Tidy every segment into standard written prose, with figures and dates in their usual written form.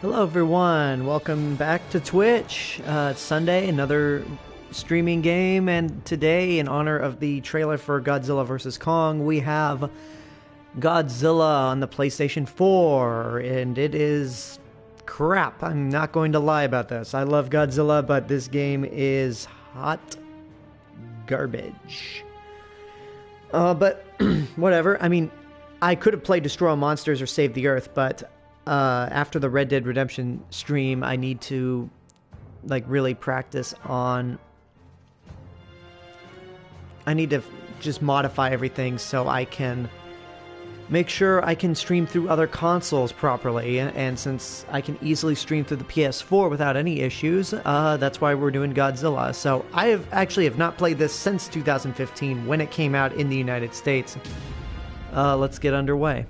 Hello everyone, welcome back to Twitch. It's Sunday, another streaming game, and today, in honor of the trailer for Godzilla vs. Kong, we have Godzilla on the PlayStation 4, and it is crap. I'm not going to lie about this. I love Godzilla, but this game is hot garbage. But whatever. I mean, I could have played Destroy All Monsters or Save the Earth, but after the Red Dead Redemption stream, I need to really practice on... I need to just modify everything so I can make sure I can stream through other consoles properly, and since I can easily stream through the PS4 without any issues, that's why we're doing Godzilla. So I have not played this since 2015 when it came out in the United States. Let's get underway.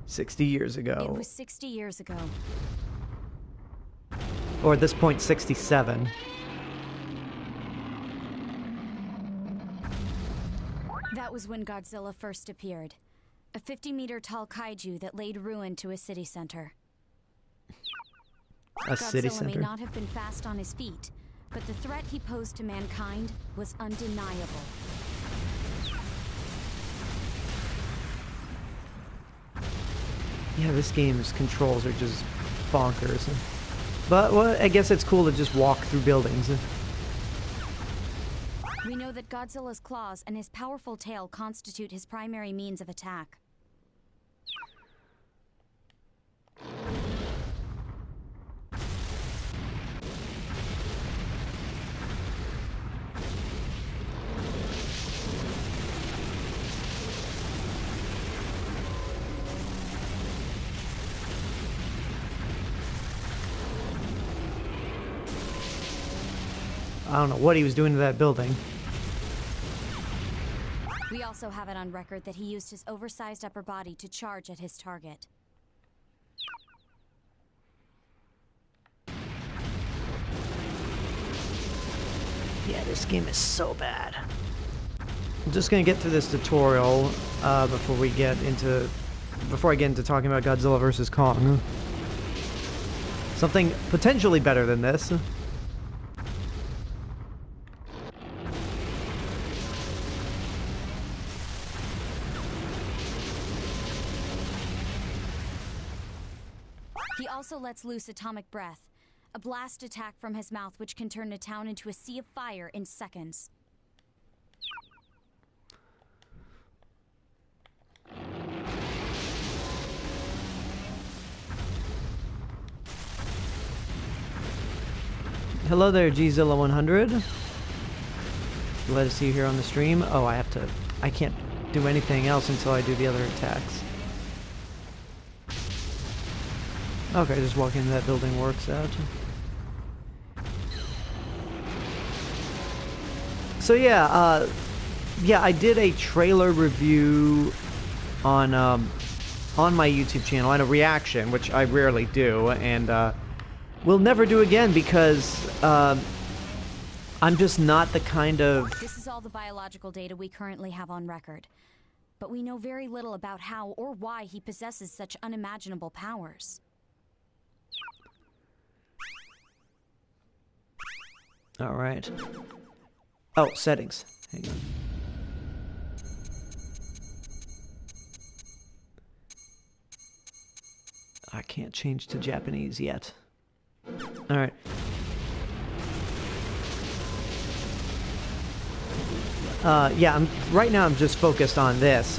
"60 years ago." It was 60 years ago. Or at this point, 67. That was when Godzilla first appeared. A 50-meter-tall kaiju that laid ruin to a city center. A city Godzilla may center? not have been fast on his feet, but the threat he posed to mankind was undeniable. Yeah, this game's controls are just bonkers. But, well, I guess it's cool to just walk through buildings. We know that Godzilla's claws and his powerful tail constitute his primary means of attack. I don't know what he was doing to that building. We also have it on record that he used his oversized upper body to charge at his target. Yeah, this game is so bad. I'm just gonna get through this tutorial before I get into talking about Godzilla vs. Kong. Something potentially better than this. He also lets loose atomic breath, a blast attack from his mouth which can turn a town into a sea of fire in seconds. Hello there, GODZILLA 100. Glad to see you here on the stream. Oh, I can't do anything else until I do the other attacks. Okay, just walking into that building works out. So yeah, I did a trailer review on my YouTube channel and a reaction, which I rarely do, and will never do again because I'm just not the kind of... This is all the biological data we currently have on record, but we know very little about how or why he possesses such unimaginable powers. All right. Oh, settings. Hang on. I can't change to Japanese yet. All right. Yeah, right now I'm just focused on this.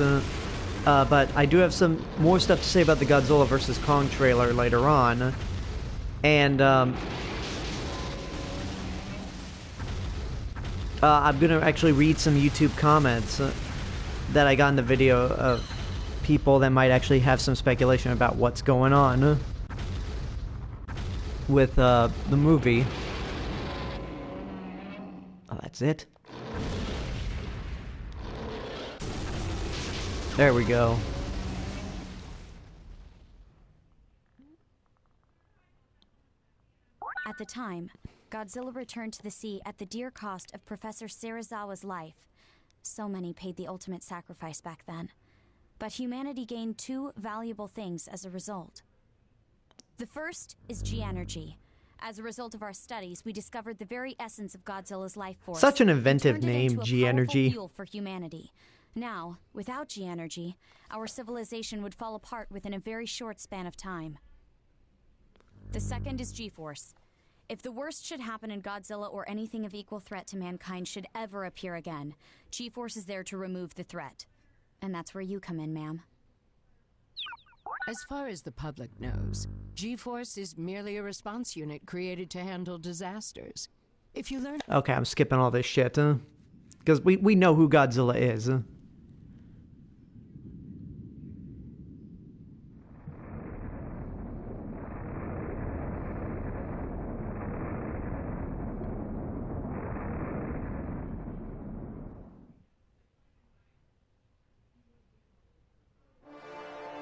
But I do have some more stuff to say about the Godzilla vs. Kong trailer later on. And I'm going to actually read some YouTube comments that I got in the video of people that might actually have some speculation about what's going on with the movie. Oh, that's it? There we go. At the time, Godzilla returned to the sea at the dear cost of Professor Serizawa's life. So many paid the ultimate sacrifice back then. But humanity gained two valuable things as a result. The first is G-energy. As a result of our studies, we discovered the very essence of Godzilla's life force. Such an inventive name, G-energy. G-energy. Fuel for humanity. Now, without G-energy, our civilization would fall apart within a very short span of time. The second is G-force. If the worst should happen and Godzilla or anything of equal threat to mankind should ever appear again, G-force is there to remove the threat. And that's where you come in, ma'am. As far as the public knows, G-force is merely a response unit created to handle disasters. If you learn... Okay, I'm skipping all this shit, because we know who Godzilla is.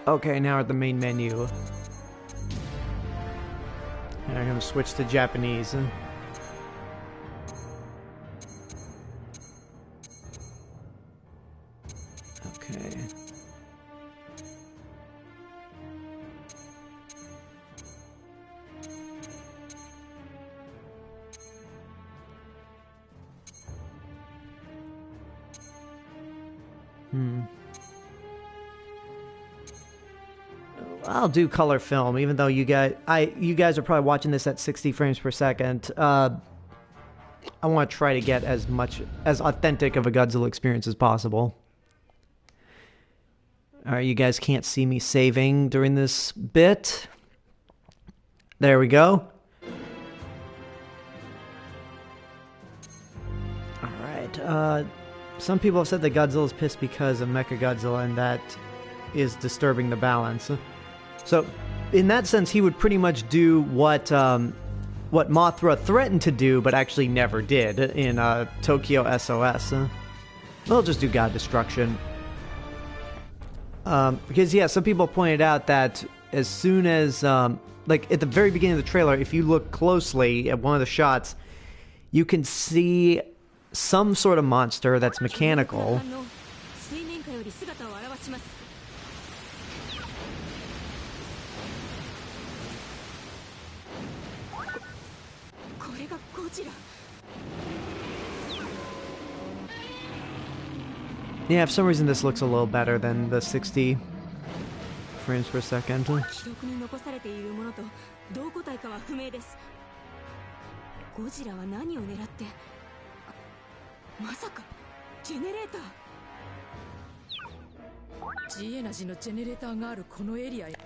Okay, now we're at the main menu. And I'm gonna switch to Japanese. Okay. I'll do color film, even though you guys are probably watching this at 60 frames per second. I want to try to get as authentic of a Godzilla experience as possible. Alright, you guys can't see me saving during this bit. There we go. Alright, some people have said that Godzilla's pissed because of Mechagodzilla, and that is disturbing the balance. So, in that sense, he would pretty much do what Mothra threatened to do, but actually never did in Tokyo SOS. They'll just do God Destruction. Because, yeah, some people pointed out that as soon as, like, at the very beginning of the trailer, if you look closely at one of the shots, you can see some sort of monster that's mechanical. Yeah, for some reason this looks a little better than the 60 frames per second.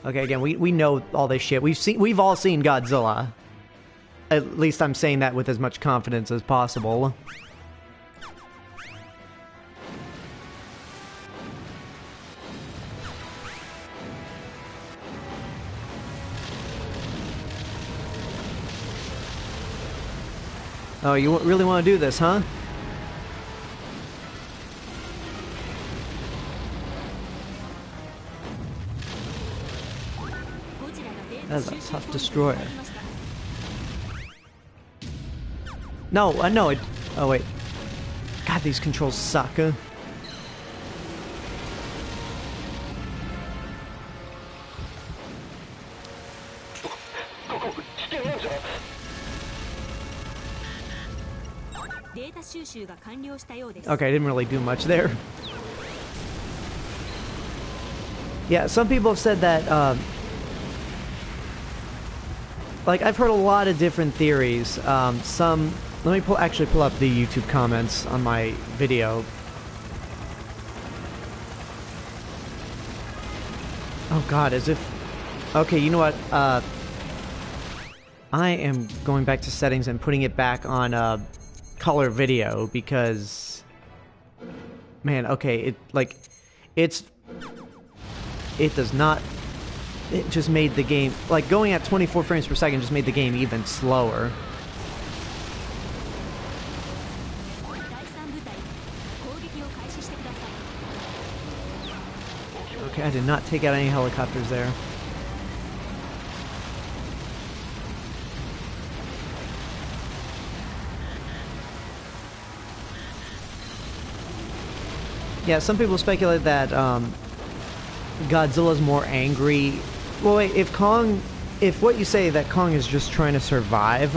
Okay, again, we know all this shit. We've all seen Godzilla. At least I'm saying that with as much confidence as possible. Oh, you really want to do this, huh? That's a tough destroyer. No, I know it. Oh, wait. God, these controls suck. Okay, I didn't really do much there. Yeah, some people have said that, like, I've heard a lot of different theories. Let me actually pull up the YouTube comments on my video. Oh god, as if... Okay, you know what? I am going back to settings and putting it back on, color video, because... Man, okay, it does not... It just made the game... Like, going at 24 frames per second just made the game even slower. Okay, I did not take out any helicopters there. Yeah, some people speculate that Godzilla's more angry. Well, wait, if what you say that Kong is just trying to survive,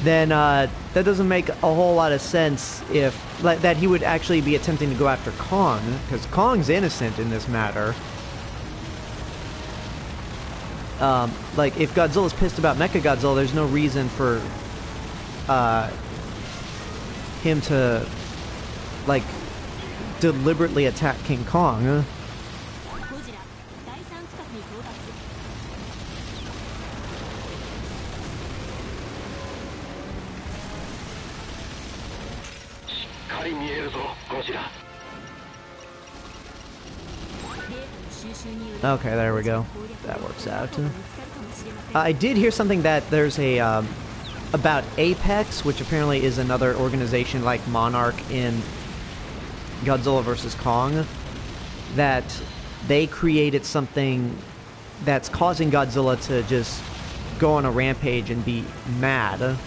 then that doesn't make a whole lot of sense if that he would actually be attempting to go after Kong, because Kong's innocent in this matter. Like, if Godzilla's pissed about Mechagodzilla, there's no reason for him to, like, deliberately attack King Kong. Okay, there we go. That works out. I did hear something that there's a about Apex, which apparently is another organization like Monarch in Godzilla vs. Kong, that they created something that's causing Godzilla to just go on a rampage and be mad.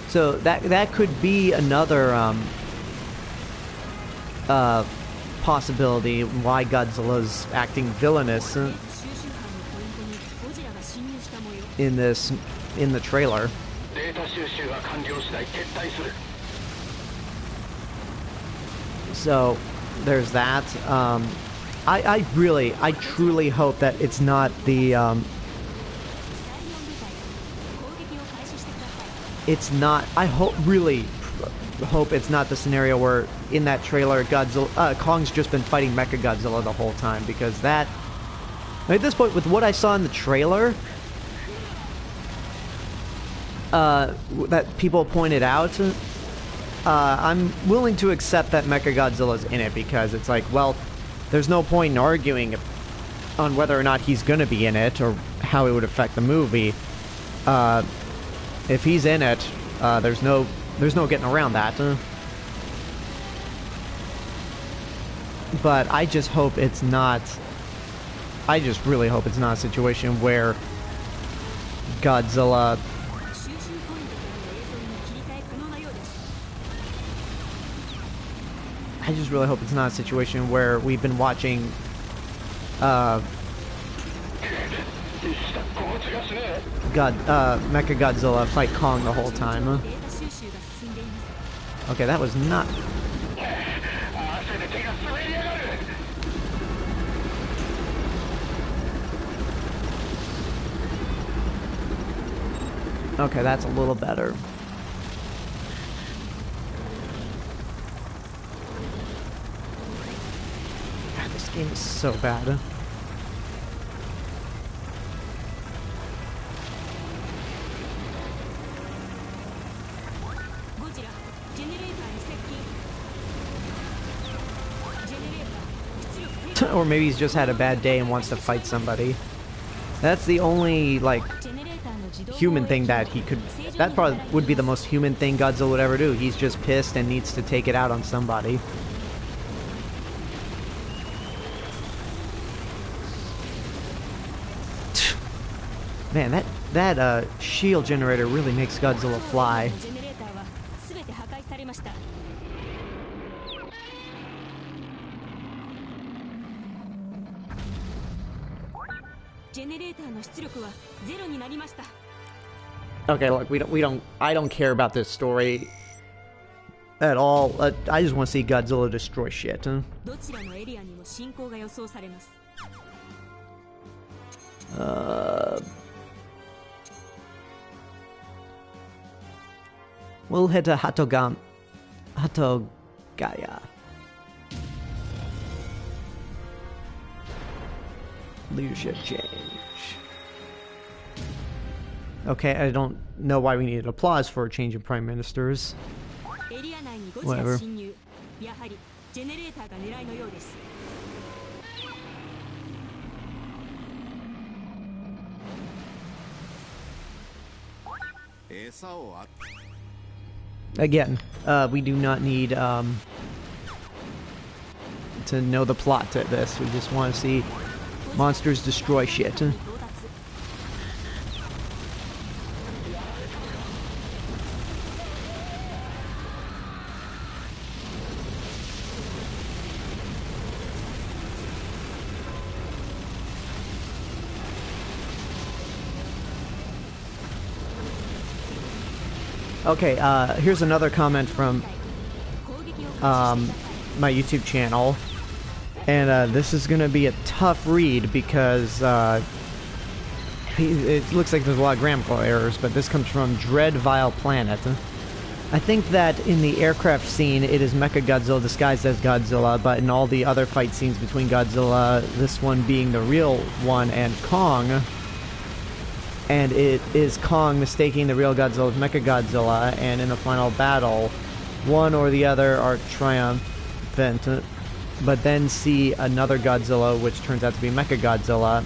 So that could be another possibility why Godzilla's acting villainous in the trailer. So there's that. I truly hope that it's not the it's not. Really hope it's not the scenario where in that trailer Kong's just been fighting Mechagodzilla the whole time, because that, at this point, with what I saw in the trailer, that people pointed out, I'm willing to accept that Mechagodzilla's in it, because it's like, well, there's no point in arguing on whether or not he's gonna be in it or how it would affect the movie. If he's in it, there's no getting around that. But I just hope it's not. I just really hope it's not a situation where Godzilla. I just really hope it's not a situation where we've been watching Mechagodzilla fight Kong the whole time. Okay, that was not. Okay, that's a little better. God, this game is so bad. Or maybe he's just had a bad day and wants to fight somebody. That's the only, like, human thing that he could... That probably would be the most human thing Godzilla would ever do. He's just pissed and needs to take it out on somebody. Man, that shield generator really makes Godzilla fly. Okay, look, I don't care about this story at all. I just want to see Godzilla destroy shit. We'll head to Hatogaya. Leadership change. Okay, I don't know why we needed applause for a change of prime ministers. Whatever. Again, we do not need to know the plot to this. We just want to see monsters destroy shit. Okay, here's another comment from my YouTube channel. And this is going to be a tough read because it looks like there's a lot of grammatical errors, but this comes from Dread Vile Planet. I think that in the aircraft scene, it is Mechagodzilla disguised as Godzilla, but in all the other fight scenes between Godzilla, this one being the real one, and Kong, and it is Kong mistaking the real Godzilla as Mechagodzilla, and in the final battle, one or the other are triumphant, but then see another Godzilla, which turns out to be Mechagodzilla,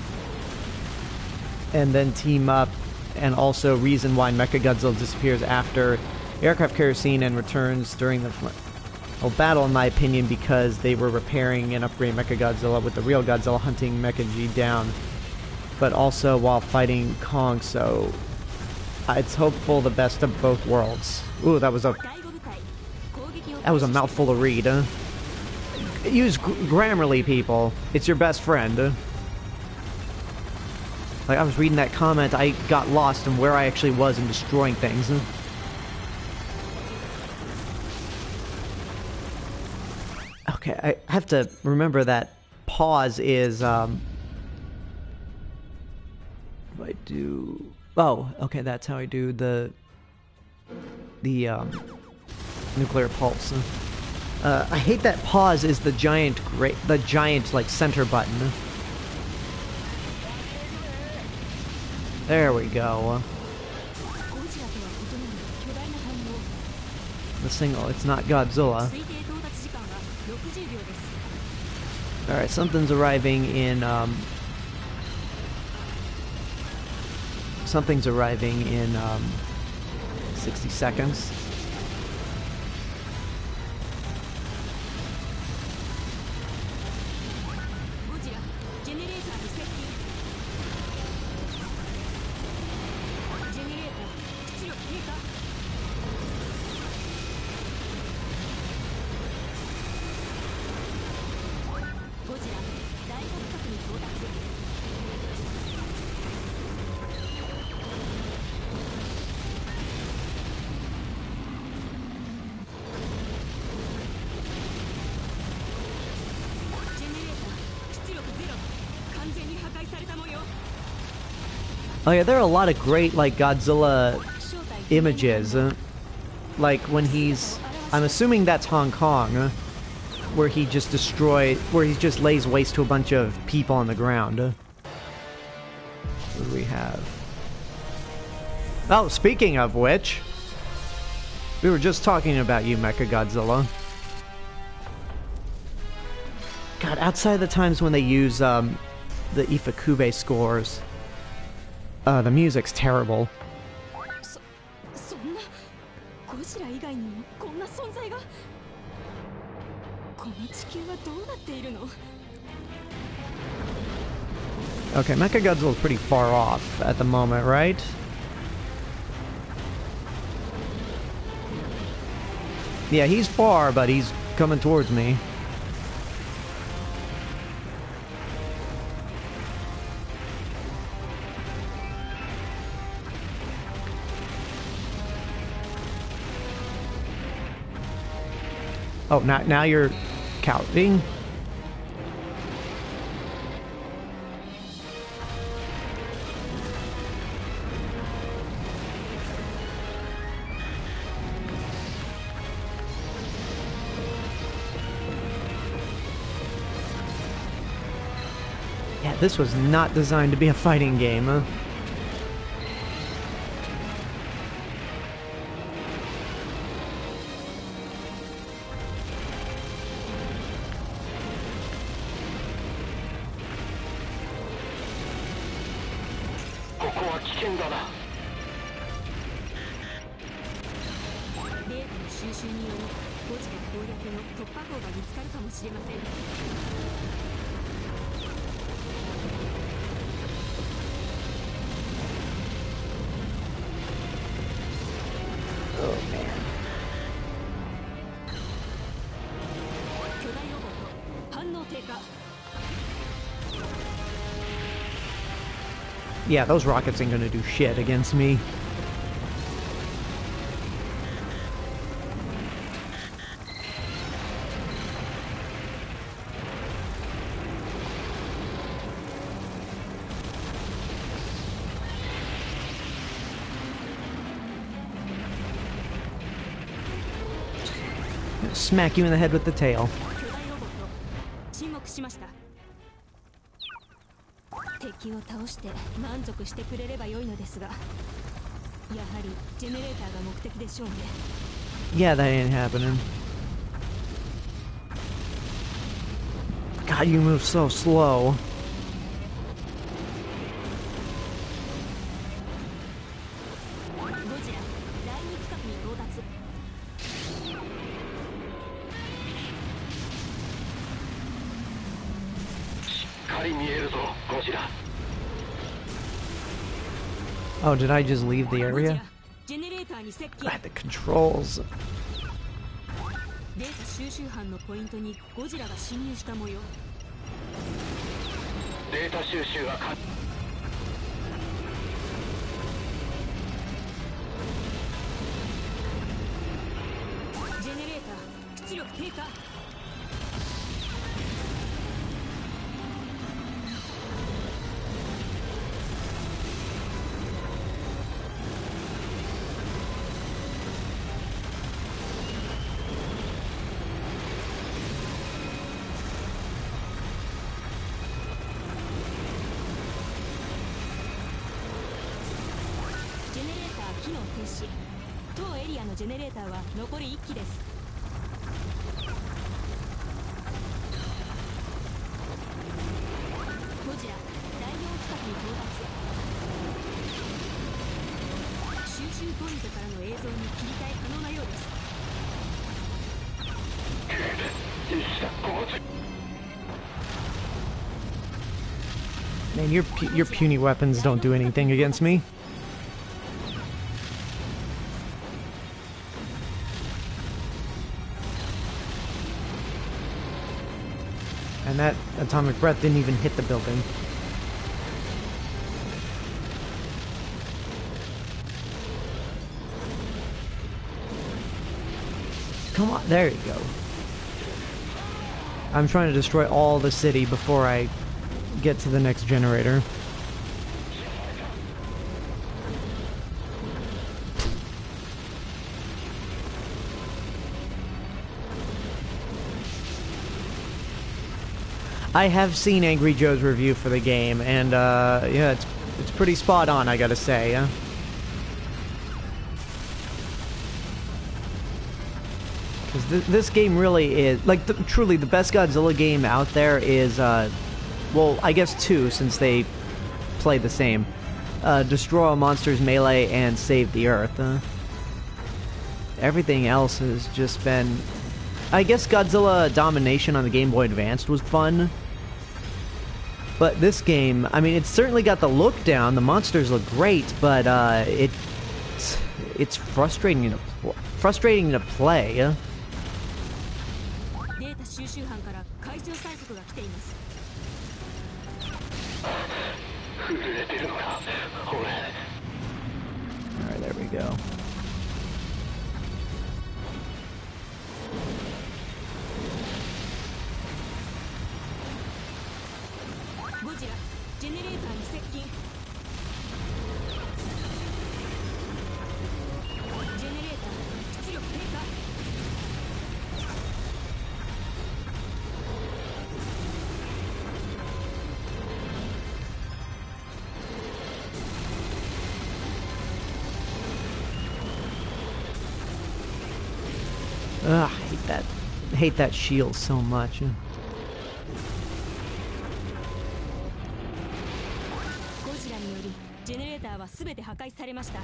and then team up, and also reason why Mechagodzilla disappears after aircraft carrier scene and returns during the battle, in my opinion, because they were repairing and upgrading Mechagodzilla with the real Godzilla hunting Mecha G down, but also while fighting Kong, so it's hopeful the best of both worlds. Ooh, that was a mouthful to read. Use Grammarly, people. It's your best friend. Like, I was reading that comment, I got lost in where I actually was in destroying things. Okay, I have to remember that pause is, if I do... Oh, okay, that's how I do the nuclear pulse. I hate that pause is the giant, like, center button. There we go. The single, it's not Godzilla. Alright, something's arriving in, 60 seconds. Oh yeah, there are a lot of great, like, Godzilla images. Like, when he's... I'm assuming that's Hong Kong, where he just lays waste to a bunch of people on the ground. What do we have? Oh, speaking of which... We were just talking about you, Mechagodzilla. God, outside the times when they use, the Ifukube scores... the music's terrible. Okay, Mechagodzilla's pretty far off at the moment, right? Yeah, he's far, but he's coming towards me. Oh, now you're counting? Yeah, this was not designed to be a fighting game, huh? Yeah, those rockets ain't gonna do shit against me. smack you in the head with the tail. 沈黙しました。敵を倒して満足してくれれば良いのですが、やはりジェネレーターが目的でしょうね。Yeah, that ain't happening. God, you move so slow. Oh, did I just leave the area? Ah, the controls. データ収集班のポイントにゴジラが侵入した模様。データ収集は完。ジェネレーター出力低下。当エリアのジェネレーターは残り1機です。ゴジラ第4近くに到達。収集ポイントからの映像に切り替え可能なようです。Man, your puny weapons don't do anything against me. And that atomic breath didn't even hit the building. Come on, there you go. I'm trying to destroy all the city before I get to the next generator. I have seen Angry Joe's review for the game, and yeah, it's pretty spot on, I gotta say. Yeah? Because this game really is, like, truly the best Godzilla game out there is, well, I guess two, since they play the same. Destroy all monsters, melee, and save the Earth. Everything else has just been... I guess Godzilla Domination on the Game Boy Advance was fun. But this game, I mean, it's certainly got the look down. The monsters look great, but it's frustrating to play. データ収集班から海上催促が来ています。震えてるのか、ほれ。Alright, there we go. Godzilla, ジェネレーターに接近。ジェネレーター出力低下。Ugh, I hate that shield so much. ゴジラによりジェネレーターはすべて破壊されました。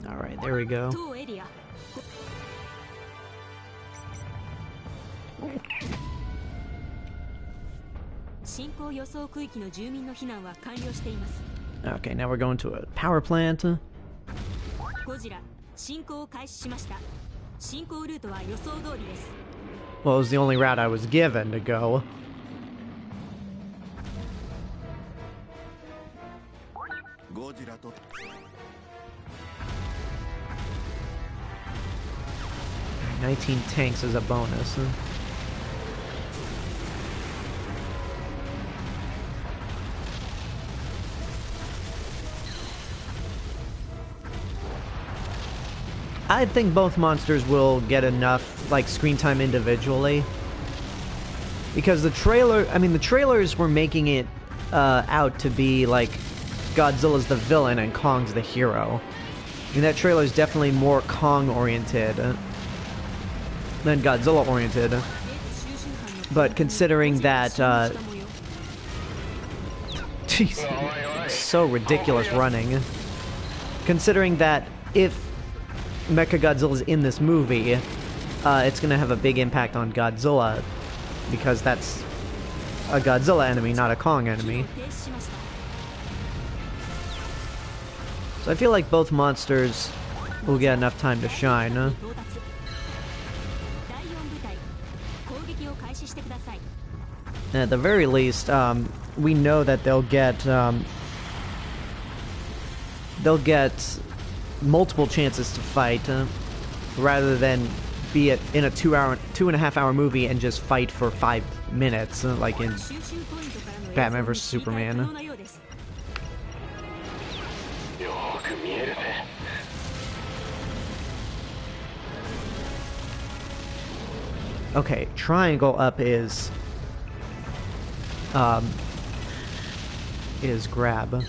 Alright, there we go. 当エリア。進行予想区域の住民の避難は完了しています。Okay, now we're going to a power plant. ゴジラ、進行を開始しました。進行ルートは予想通りです。Well, it was the only route I was given to go. Godzilla to 19 tanks as a bonus. I think both monsters will get enough, like, screen time individually. Because the trailers were making it out to be, like, Godzilla's the villain and Kong's the hero. I mean, that trailer is definitely more Kong-oriented than Godzilla-oriented. But considering that, jeez, so ridiculous running. Considering that if Mechagodzilla's in this movie, it's gonna have a big impact on Godzilla, because that's a Godzilla enemy, not a Kong enemy. So I feel like both monsters will get enough time to shine. At the very least, we know that they'll get multiple chances to fight, rather than be in a 2.5 hour movie and just fight for 5 minutes, like in Batman vs Superman. Okay, triangle up is grab.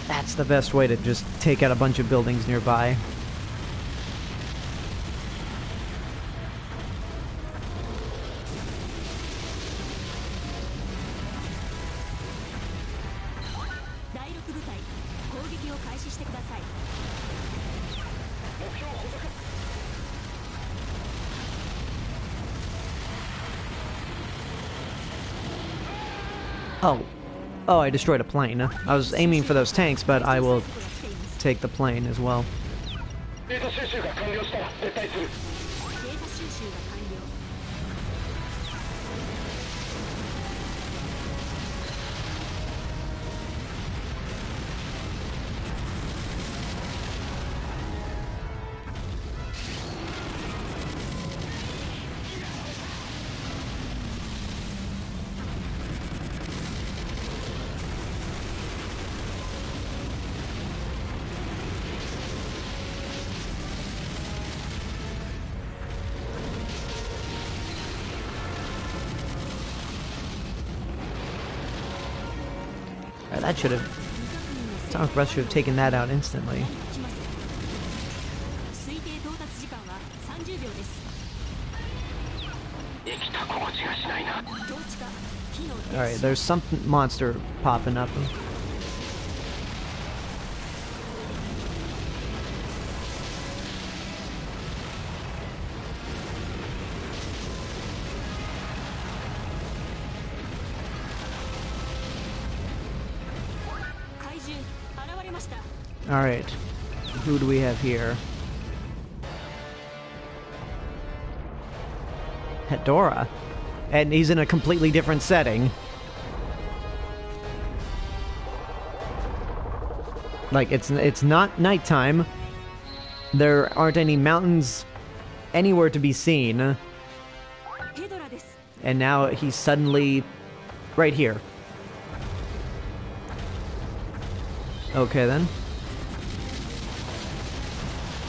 That's the best way to just take out a bunch of buildings nearby. Oh, I destroyed a plane. I was aiming for those tanks, but I will take the plane as well. That should have... Sonic Breath should have taken that out instantly. Alright, there's some monster popping up. Alright, who do we have here? Hedorah. And he's in a completely different setting. Like, it's not nighttime. There aren't any mountains anywhere to be seen. And now he's suddenly right here. Okay, then.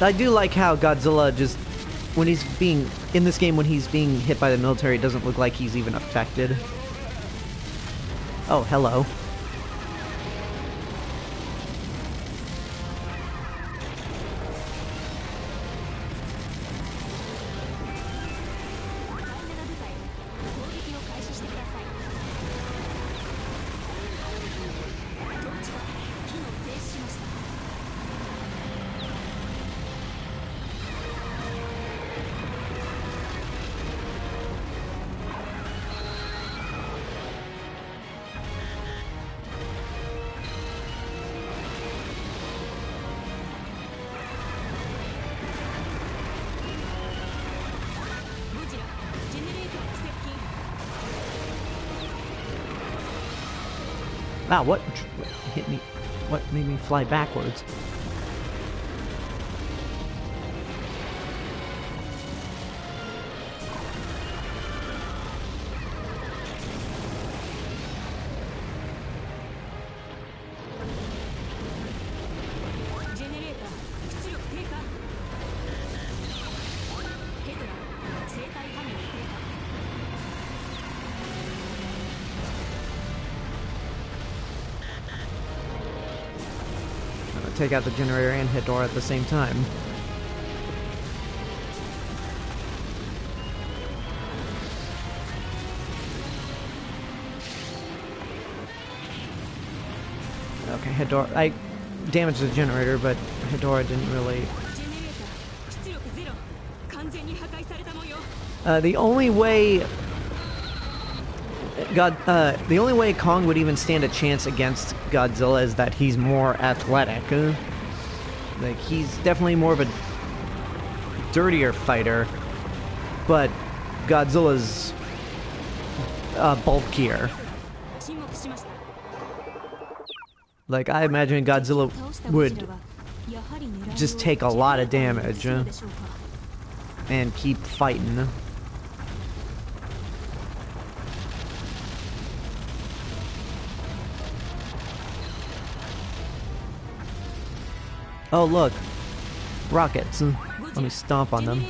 I do like how Godzilla just, when he's being, in this game when he's being hit by the military, it doesn't look like he's even affected. Oh, hello. Wow, what hit me? What made me fly backwards? take out the generator and Hedorah at the same time. Okay, Hedorah... I damaged the generator, but Hedorah didn't really... the only way... the only way Kong would even stand a chance against Godzilla is that he's more athletic. Like, he's definitely more of a dirtier fighter, but Godzilla's bulkier. Like, I imagine Godzilla would just take a lot of damage and keep fighting. Oh, look. Rockets. Let me stomp on them.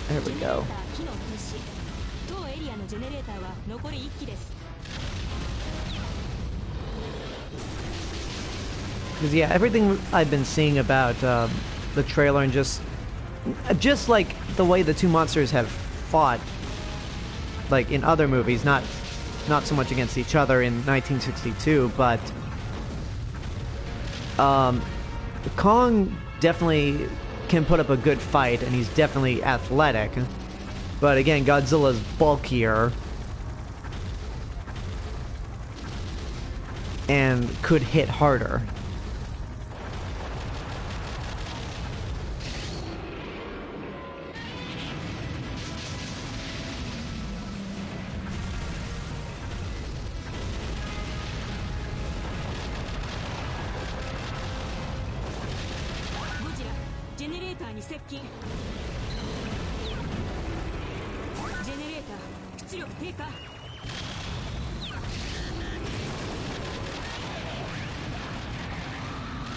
There we go. Because yeah, everything I've been seeing about the trailer and just like the way the two monsters have fought, like in other movies, not so much against each other in 1962, but Kong definitely can put up a good fight, and he's definitely athletic. But again, Godzilla's bulkier and could hit harder.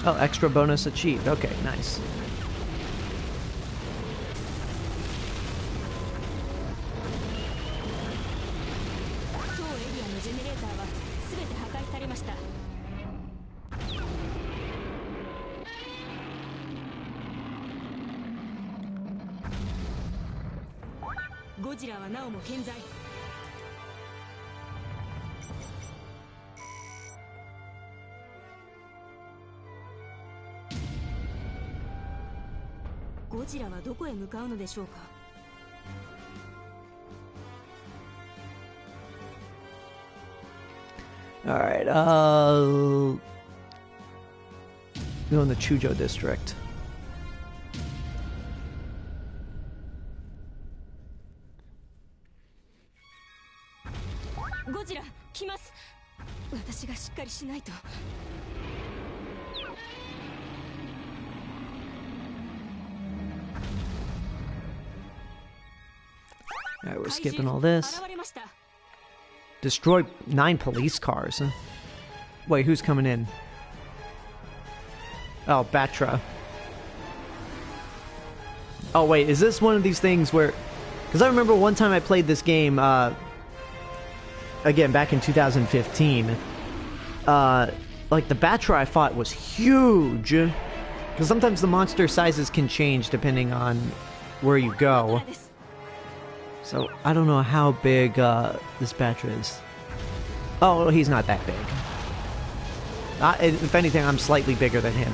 Oh, extra bonus achieved. Okay, nice. Alright, go in the Chujo district. Godzilla, 来ます。私がしっかりしないと。Alright, we're skipping all this. Destroy 9 police cars. Huh? Wait, who's coming in? Oh, Batra. Oh, wait, is this one of these things where... Because I remember one time I played this game, again, back in 2015. Like, the Batra I fought was huge. Because sometimes the monster sizes can change depending on where you go. So, I don't know how big this Batra is. Oh, he's not that big. If anything, I'm slightly bigger than him.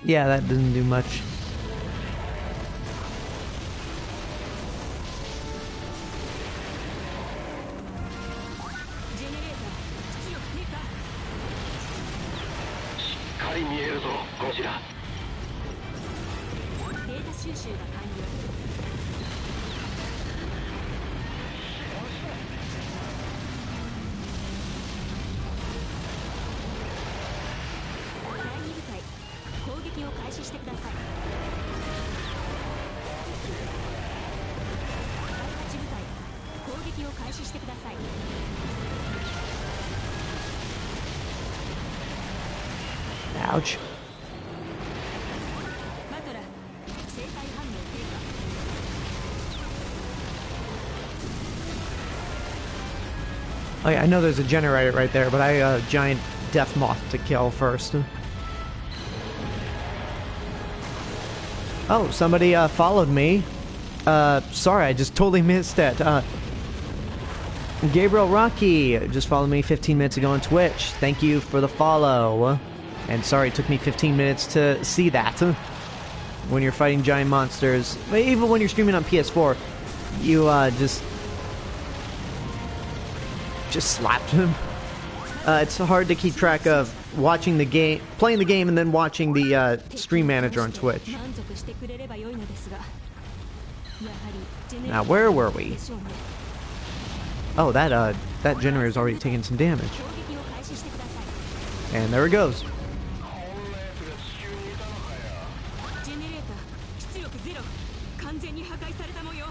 Yeah, that didn't do much. 習が完了。第2部隊攻撃を開始してください。第8部隊攻撃を開始してください。Ouch. マトラ生体反応低下。 Oh yeah, I know there's a generator right there, but I got a giant death moth to kill first. Oh, somebody followed me. Sorry, I just totally missed it. Gabriel Rocky just followed me 15 minutes ago on Twitch. Thank you for the follow. And sorry, it took me 15 minutes to see that. When you're fighting giant monsters, even when you're streaming on PS4, you just slapped him. It's hard to keep track of watching the game, playing the game, and then watching the stream manager on Twitch. 満足してくれれば良いのですが、やはりジェネレー Now, ター where were we? でしょうね。 Oh, that generator's already taken some damage. 攻撃を開始してください。 And there it goes. ジェネレーター出力ゼロ。完全に破壊された模様。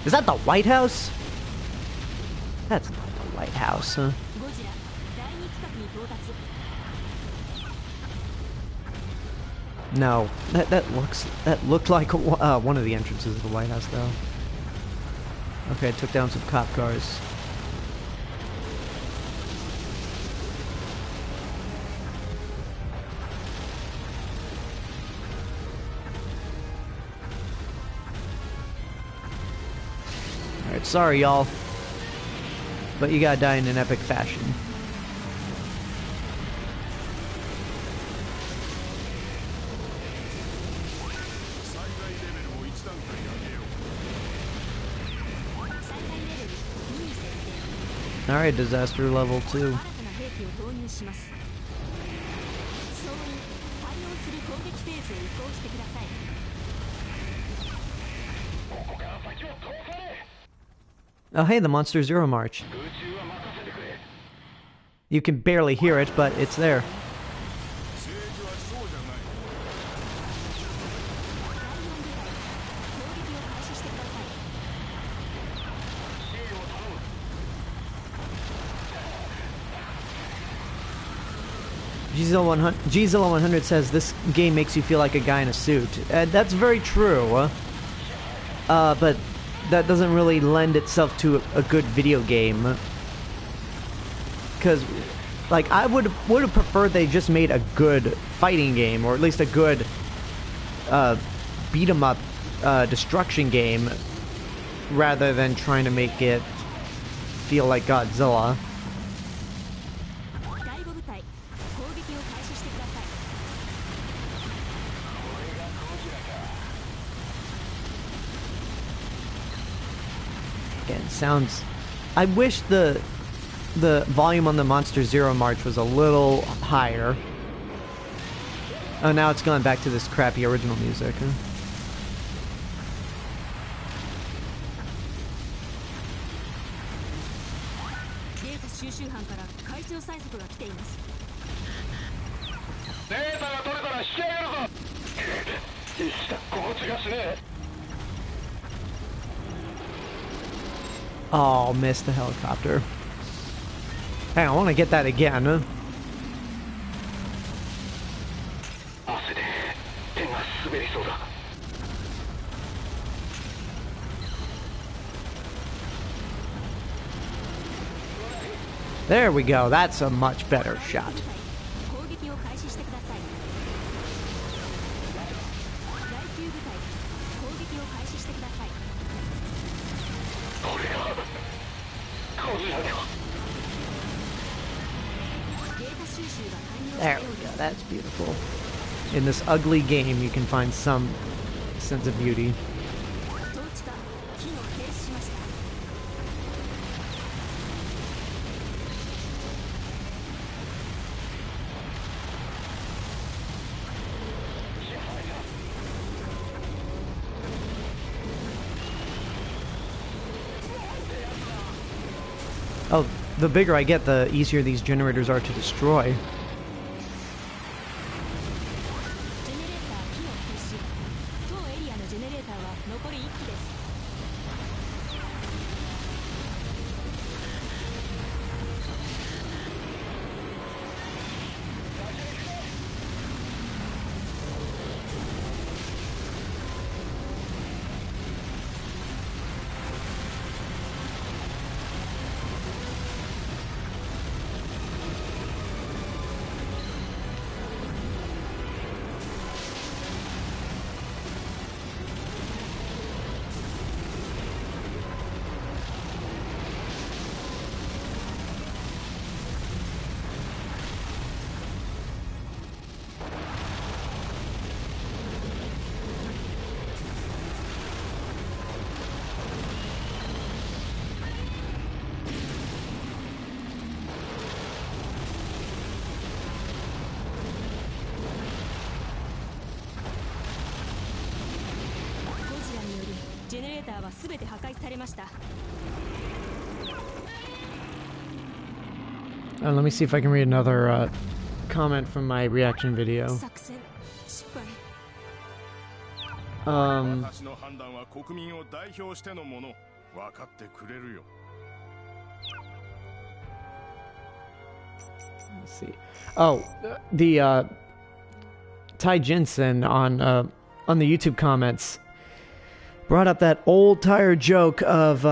Is that the White House? That's not the White House, huh? ゴジラ第2企画に到達。 No, that looked like one of the entrances of the White House, though. Okay, I took down some cop cars. Alright, sorry, y'all. But you gotta die in an epic fashion. Alright, disaster level 2. 新たな兵器を導入します。総員対応する攻撃フェーズへ移行してください。 Oh, hey, the Monster Zero March. You can barely hear it, but it's there. 第4部隊攻撃を開始してください。 Gzilla 100 says this game makes you feel like a guy in a suit. That's very true. But that doesn't really lend itself to a good video game. Because, like, I would have preferred they just made a good fighting game, or at least a good beat 'em up destruction game, rather than trying to make it feel like Godzilla. 第5部隊攻撃を開始してください。 Again, sounds. I wish the volume on the Monster Zero March was a little higher. Oh, now it's gone back to this crappy original music. Huh? データ収集班から回収催促が来ています。 データが取れたら引き上げるぞ。いした心地がしねえ。 Oh, missed the helicopter. Hey, I want to get that again. Huh? 汗で手が滑りそうだ。 There we go. That's a much better shot. 攻撃を開始してください。第9部隊攻撃を開始してください。 これがゴジラでは。 データ収集が完了し There たよ we うで go. す。 That's beautiful. In this ugly game, you can find some sense of beauty. 統治下機能停止しました。 第 Oh, the bigger I get, the easier these generators are to destroy. ジェネレーター機能停止。当エリアのジェネレーターは残り1機です。ジェネレーターはすべて破壊されました。Let me see if I can read another comment from my reaction video. 作戦失敗。私の判断は国民を代表してのもの。分かってくれるよ。Let's see. Oh, the Ty Jensen on the YouTube comments brought up that old tired joke of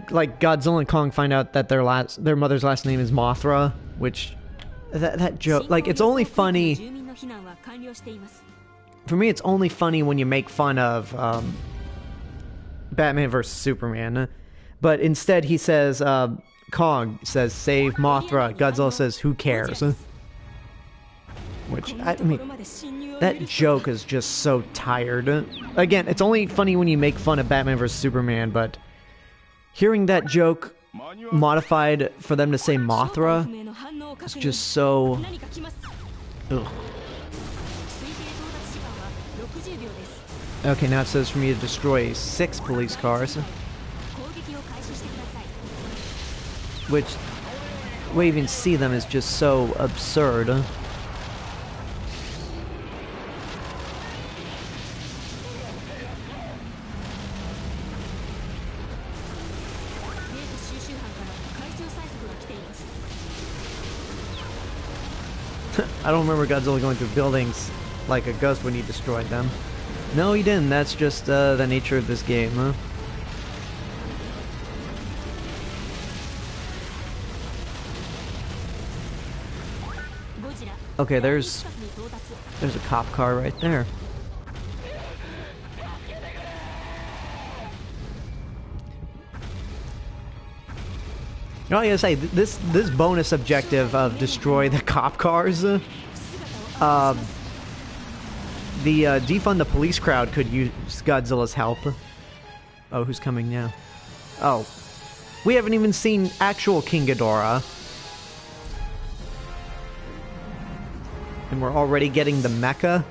like Godzilla and Kong find out that their mother's last name is Mothra, which that joke, like, it's only funny. For me, it's only funny when you make fun of Batman vs Superman, but instead he says Kong says save Mothra, Godzilla says who cares, which I mean, that joke is just so tired. Again, it's only funny when you make fun of Batman vs Superman, but hearing that joke modified for them to say Mothra is just so... Ugh. Okay, now it says for me to destroy 6 police cars. Which, the way you even see them is just so absurd. I don't remember Godzilla going through buildings like a ghost when he destroyed them. No, he didn't. That's just the nature of this game, huh? Okay, there's a cop car right there. You know, I gotta say, this bonus objective of destroy the cop cars, the defund the police crowd could use Godzilla's help. Oh, who's coming now? Oh, we haven't even seen actual King Ghidorah, and we're already getting the mecha.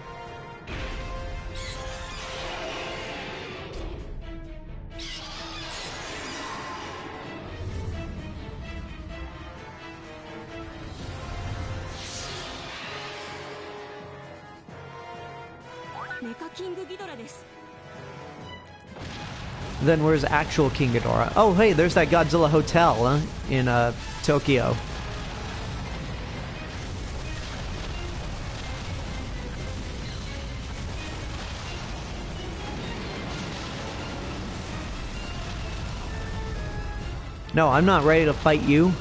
Then where's actual King Ghidorah? Oh, hey, there's that Godzilla hotel in Tokyo. No, I'm not ready to fight you.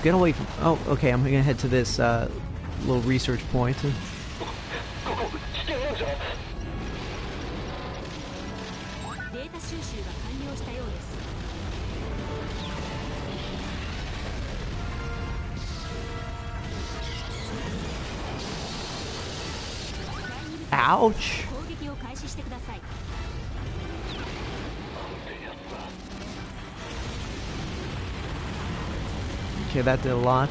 Get away from... Oh, okay, I'm gonna head to this little research point. Ouch! Okay, that did a lot.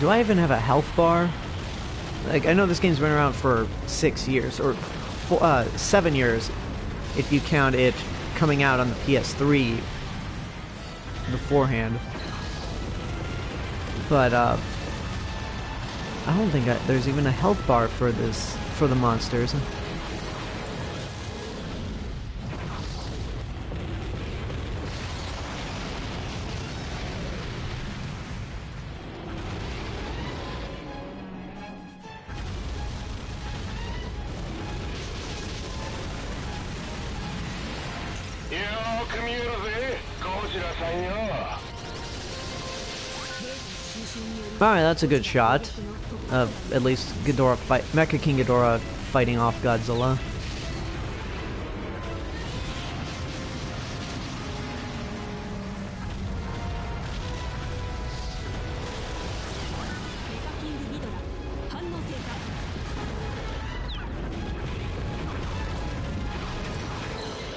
Do I even have a health bar? Like, I know this game's been around for 6 years, or 7 years, if you count it coming out on the PS3 beforehand. But, I don't think there's even a health bar for this, for the monsters. Alright, that's a good shot of at least Mecha King Ghidorah fighting off Godzilla.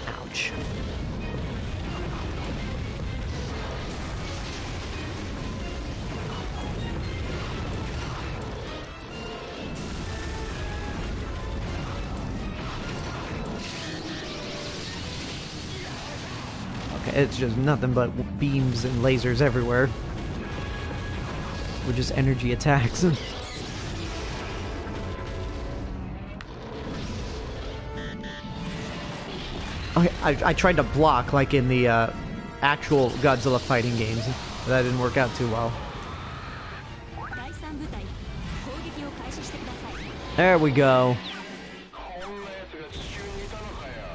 Ouch. It's just nothing but beams and lasers everywhere. Or just energy attacks. Okay, I tried to block like in the actual Godzilla fighting games, but that didn't work out too well. There we go.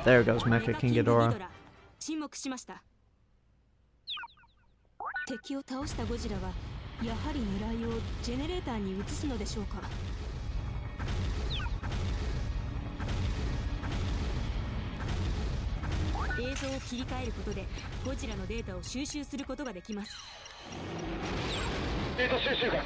There goes Mecha King Ghidorah. 敵を倒したゴジラはやはり狙いをジェネレーターに移すのでしょうか。映像を切り替えることでゴジラのデータを収集することができます。データ収集が。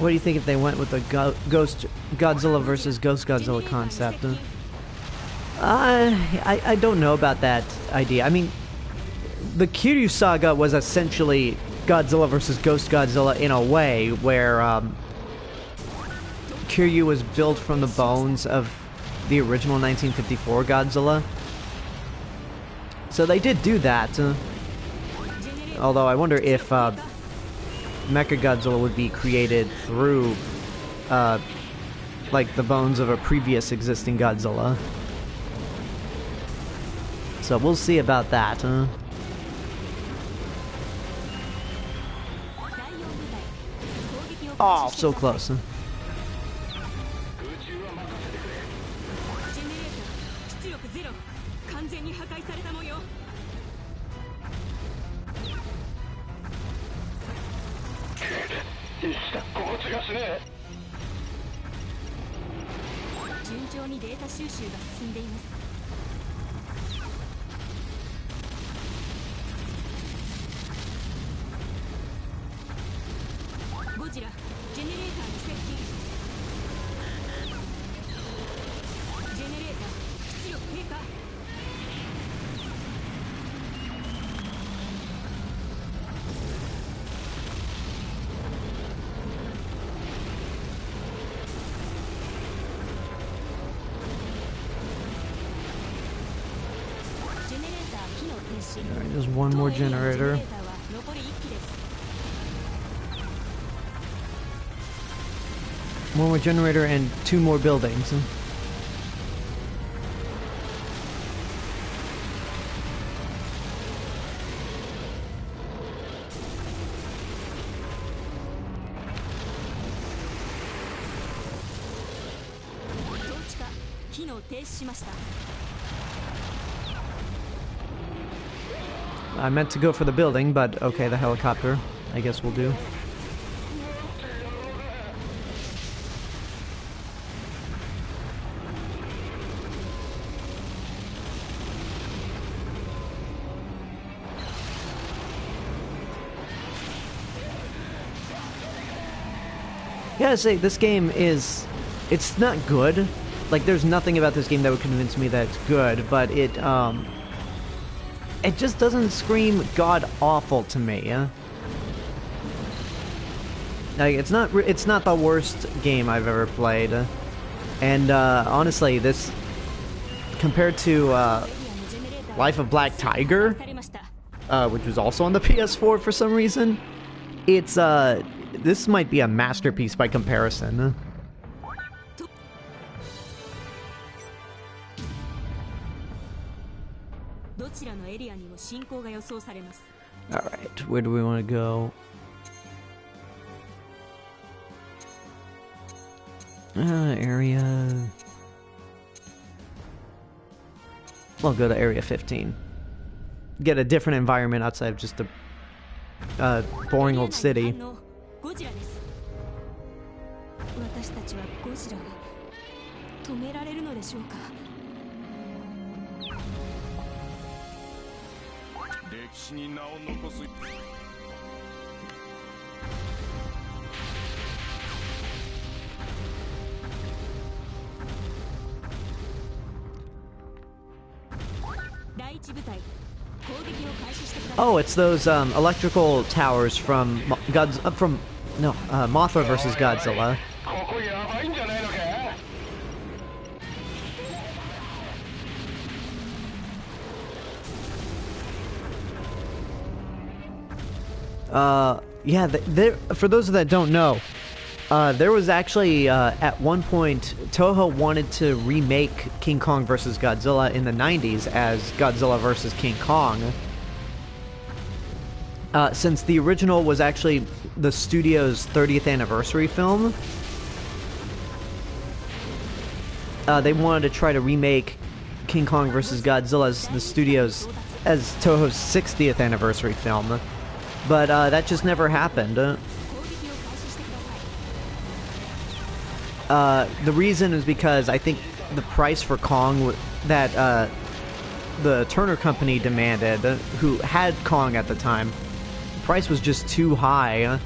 What do you think if they went with the Ghost Godzilla versus Ghost Godzilla concept? I don't know about that idea. I mean, the Kiryu Saga was essentially Godzilla versus Ghost Godzilla in a way, where Kiryu was built from the bones of the original 1954 Godzilla. So they did do that. Although I wonder if Mechagodzilla would be created through, like, the bones of a previous existing Godzilla. So we'll see about that, huh? Oh, so close, huh? Alright, there's one more generator. One more generator and two more buildings. 機能停止しました。 I meant to go for the building, but okay, the helicopter, I guess will do. Yeah, say this game is, it's not good. Like, there's nothing about this game that would convince me that it's good, but it just doesn't scream god-awful to me. Like, it's not the worst game I've ever played. And, honestly, this, compared to, Life of Black Tiger, which was also on the PS4 for some reason, it's, this might be a masterpiece by comparison. Alright, where do we want to go? Area... We'll go to Area 15. Get a different environment outside of just a boring old city. 私たちはゴジラを止められるのでしょうか。歴史に名を残す。第一部隊、攻撃を開始してください。 Oh, it's those electrical towers from Mothra versus Godzilla. ここやばいんじゃないのか。 Yeah, for those that don't know, there was actually, at one point, Toho wanted to remake King Kong vs. Godzilla in the 90s as Godzilla vs. King Kong. Since the original was actually the studio's 30th anniversary film, they wanted to try to remake King Kong vs. Godzilla as Toho's 60th anniversary film. But that just never happened. The reason is because I think the price for Kong that the Turner Company demanded, who had Kong at the time, the price was just too high,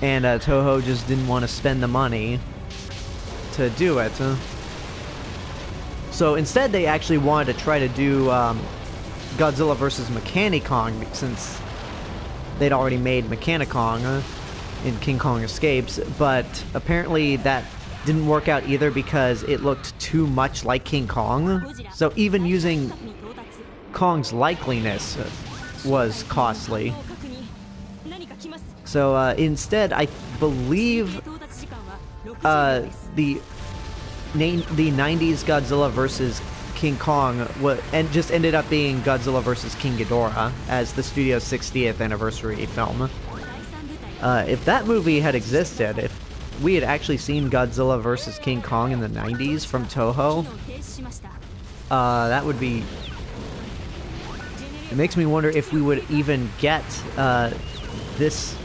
and Toho just didn't want to spend the money to do it. So instead they actually wanted to try to do Godzilla vs. Mechanicong, since they'd already made Mechanicong in King Kong Escapes, but apparently that didn't work out either because it looked too much like King Kong. So even using Kong's likeliness was costly. So instead, I believe the 90s Godzilla vs. King Kong and just ended up being Godzilla vs. King Ghidorah as the studio's 60th anniversary film. If that movie had existed, if we had actually seen Godzilla vs. King Kong in the 90s from Toho, that would be... It makes me wonder if we would even get this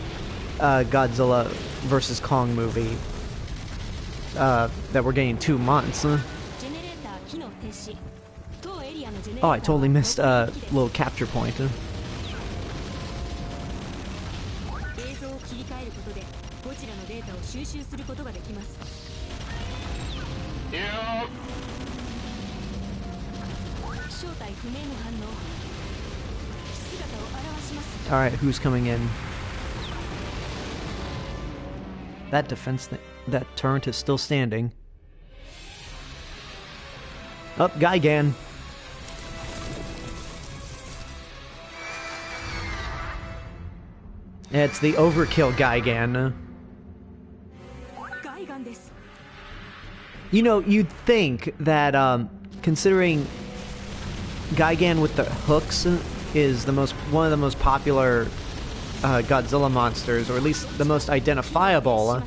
Godzilla vs. Kong movie that we're getting in 2 months. Oh, I totally missed a little capture point. Alright, who's coming in? That that turret is still standing. Up, Gigan. It's the overkill Gigan. You know, you'd think that, considering Gigan with the hooks is one of the most popular Godzilla monsters, or at least the most identifiable,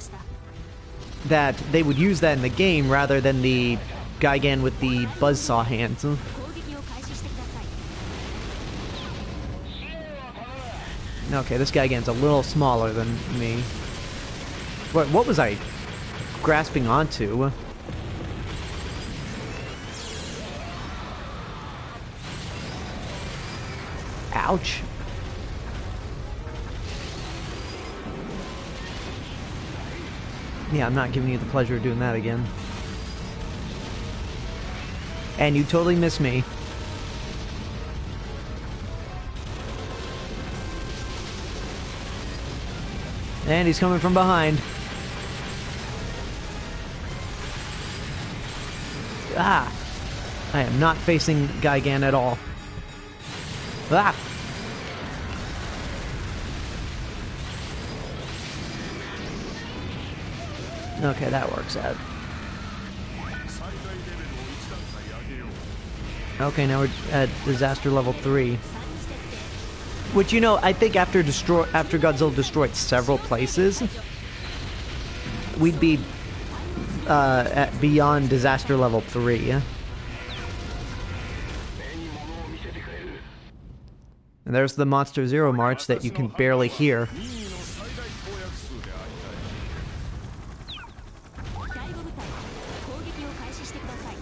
that they would use that in the game rather than the Gigan with the buzzsaw hands. 攻撃を開始してください。 Okay, this Gigan's a little smaller than me. What was I grasping onto? Ouch. Yeah, I'm not giving you the pleasure of doing that again. And you totally missed me. And he's coming from behind. Ah! I am not facing Gigan at all. Ah! Okay, that works out. Okay, now we're at disaster level 3. Which, you know, I think after Godzilla destroyed several places, we'd be at beyond disaster level 3. And there's the Monster Zero March that you can barely hear. 第5部隊攻撃を開始してください。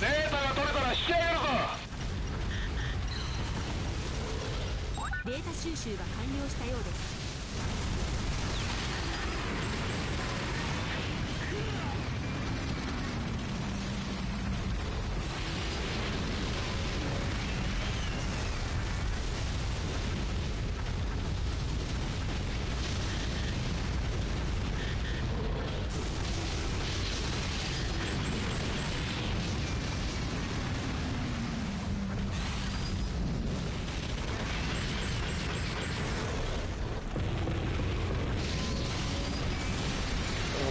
データが取れたら引き上げるぞ。 データ収集が完了したようです。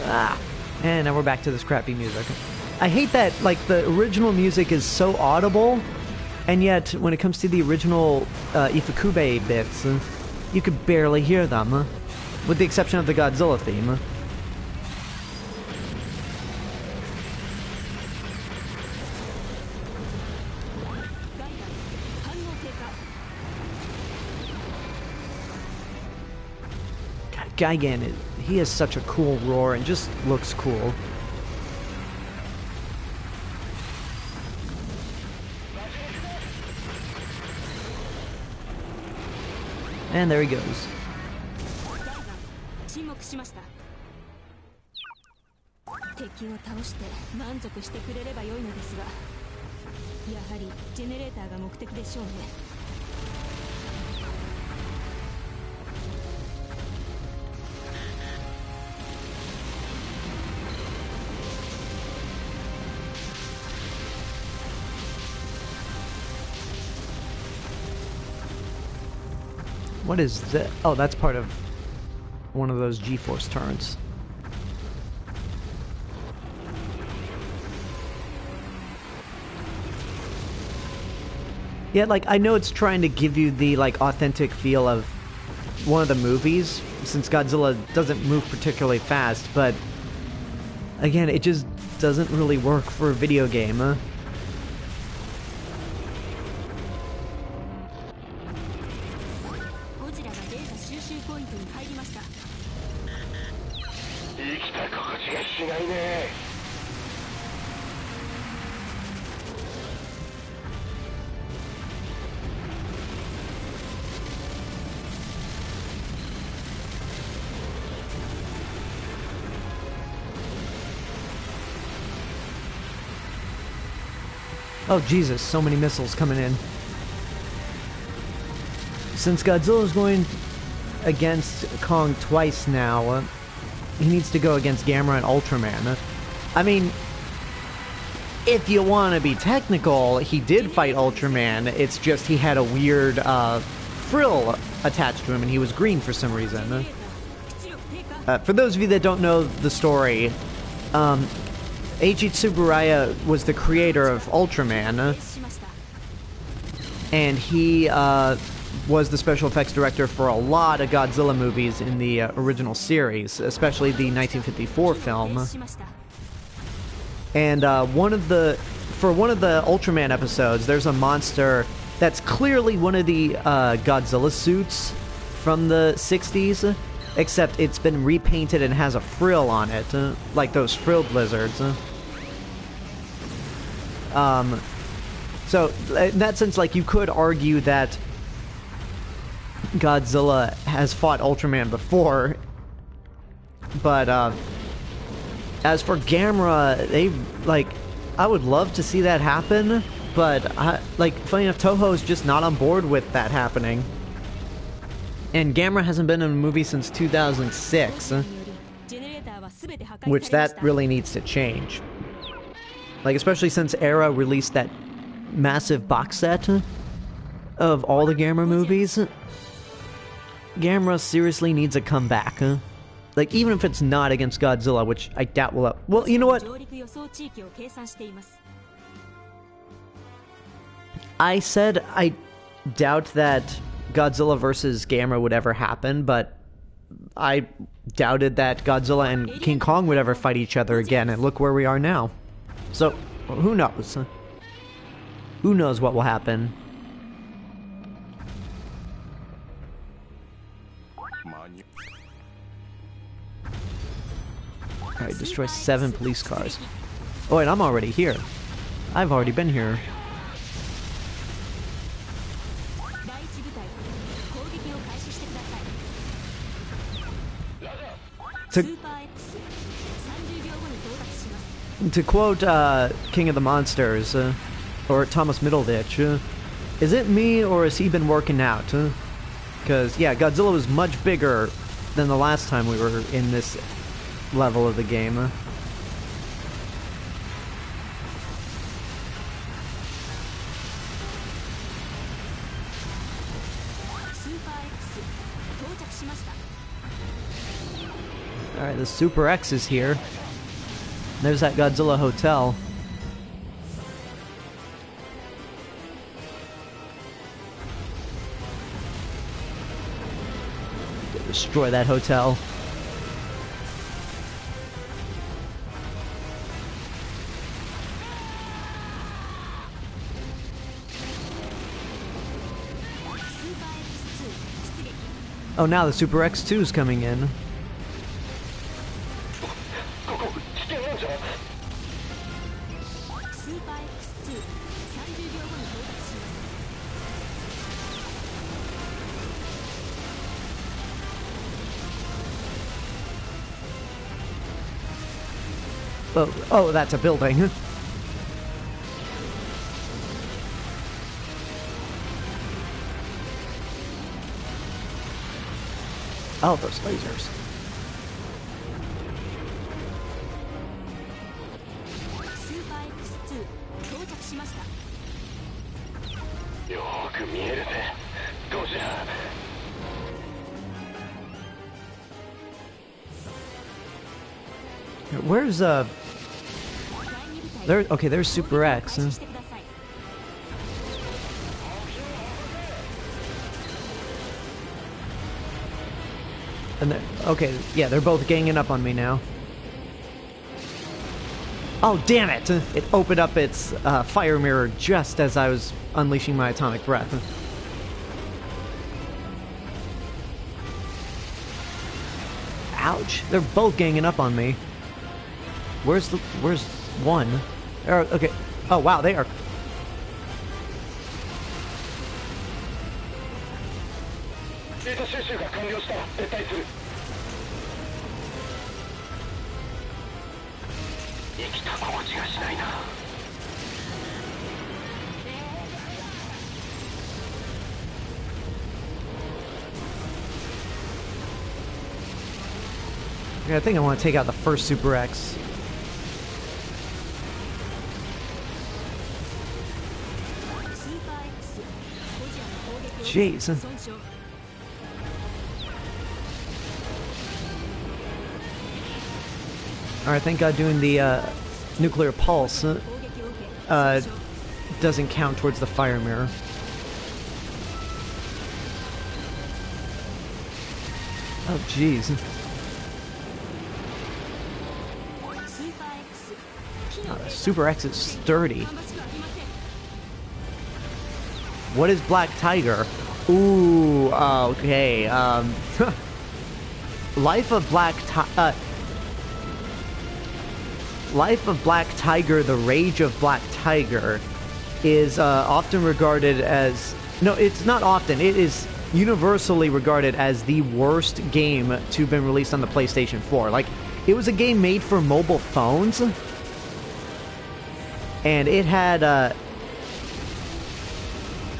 Ah, and now we're back to this crappy music. I hate that, like, the original music is so audible, and yet, when it comes to the original Ifukube bits, you could barely hear them, with the exception of the Godzilla theme. Gigan, he has such a cool roar and just looks cool. And there he goes. 沈黙しました。敵を倒して満足してくれれば良いのですが、やはりジェネレーターが目的でしょうね。 What is that? Oh, that's part of one of those G-force turns. Yeah, like, I know it's trying to give you the, like, authentic feel of one of the movies, since Godzilla doesn't move particularly fast, but again, it just doesn't really work for a video game, huh? ゴジラがデータ収集ポイントに入りました。 生きた心地がしないね。 Oh Jesus, so many missiles coming in. Since Godzilla's going against Kong twice now, he needs to go against Gamera and Ultraman. I mean, if you want to be technical, he did fight Ultraman, it's just he had a weird frill attached to him and he was green for some reason. For those of you that don't know the story, Eiichi Tsuburaya was the creator of Ultraman, and he was the special effects director for a lot of Godzilla movies in the original series, especially the 1954 film. And one of the Ultraman episodes, there's a monster that's clearly one of the Godzilla suits from the 60s, except it's been repainted and has a frill on it, like those frilled lizards. So, in that sense, like, you could argue that Godzilla has fought Ultraman before, but, as for Gamera, I would love to see that happen, but, funny enough, Toho's just not on board with that happening. And Gamera hasn't been in a movie since 2006, which that really needs to change. Like, especially since Era released that massive box set of all the Gamera movies. Gamera seriously needs a comeback. Like, even if it's not against Godzilla, which I doubt will... Well, you know what? I said I doubt that Godzilla versus Gamera would ever happen, but I doubted that Godzilla and King Kong would ever fight each other again, and look where we are now. So, who knows? Who knows what will happen? Alright, destroy 7 police cars. Oh wait, I'm already here. I've already been here. To quote King of the Monsters, or Thomas Middleditch, is it me or has he been working out? Because, yeah, Godzilla was much bigger than the last time we were in this level of the game. Alright, the Super X is here. There's that Godzilla hotel. Destroy that hotel. Oh, now the Super X2 is coming in. Oh, that's a building. Oh, those lasers. Where's there? Okay, there's Super X. And okay, yeah, they're both ganging up on me now. Oh, damn it! It opened up its fire mirror just as I was unleashing my atomic breath. Ouch! They're both ganging up on me. Where's one? Okay. Oh, wow, they are... Okay, I think I want to take out the first Super X. Jeez. Alright, thank God doing the nuclear pulse doesn't count towards the fire mirror. Oh, jeez. Oh, the Super X is sturdy. What is Black Tiger? Ooh, okay. Life of Black Tiger, The Rage of Black Tiger is often regarded as... No, it's not often. It is universally regarded as the worst game to have been released on the PlayStation 4. Like, it was a game made for mobile phones, and it had,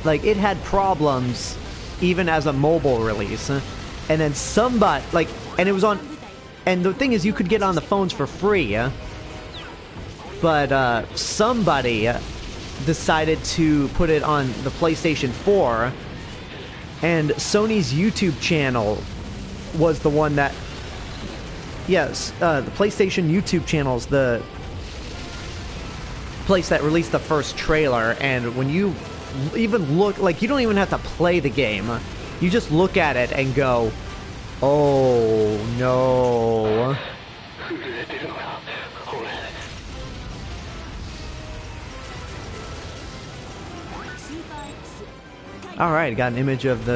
it had problems even as a mobile release. And then somebody, and it was on... And the thing is, you could get on the phones for free, but somebody decided to put it on the PlayStation 4, and Sony's YouTube channel was the one that... Yes, the PlayStation YouTube channel is the place that released the first trailer, and when you even look... Like, you don't even have to play the game. You just look at it and go, oh, no. Alright, got an image of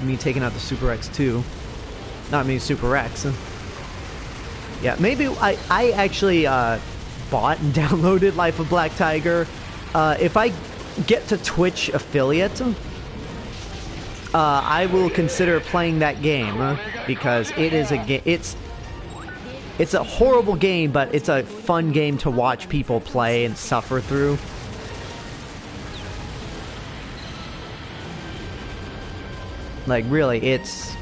me taking out the Super X too. Not me, Super X. Yeah, maybe I actually bought and downloaded Life of Black Tiger. If I get to Twitch affiliate, I will consider playing that game, because it is a game. It's a horrible game, but it's a fun game to watch people play and suffer through. Like, really, it's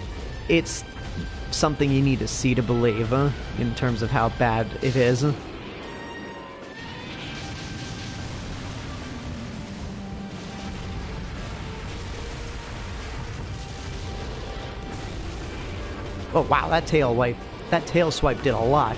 something you need to see to believe, in terms of how bad it is. Oh wow, that tail swipe did a lot.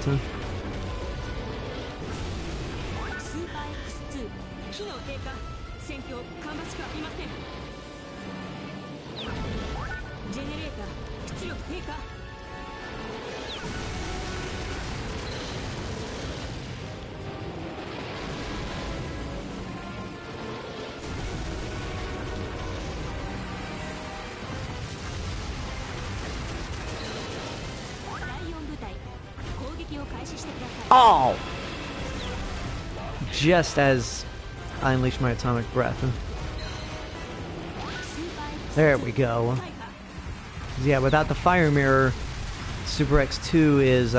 Oh! Just as I unleash my atomic breath. There we go. Yeah, without the fire mirror, Super X2 is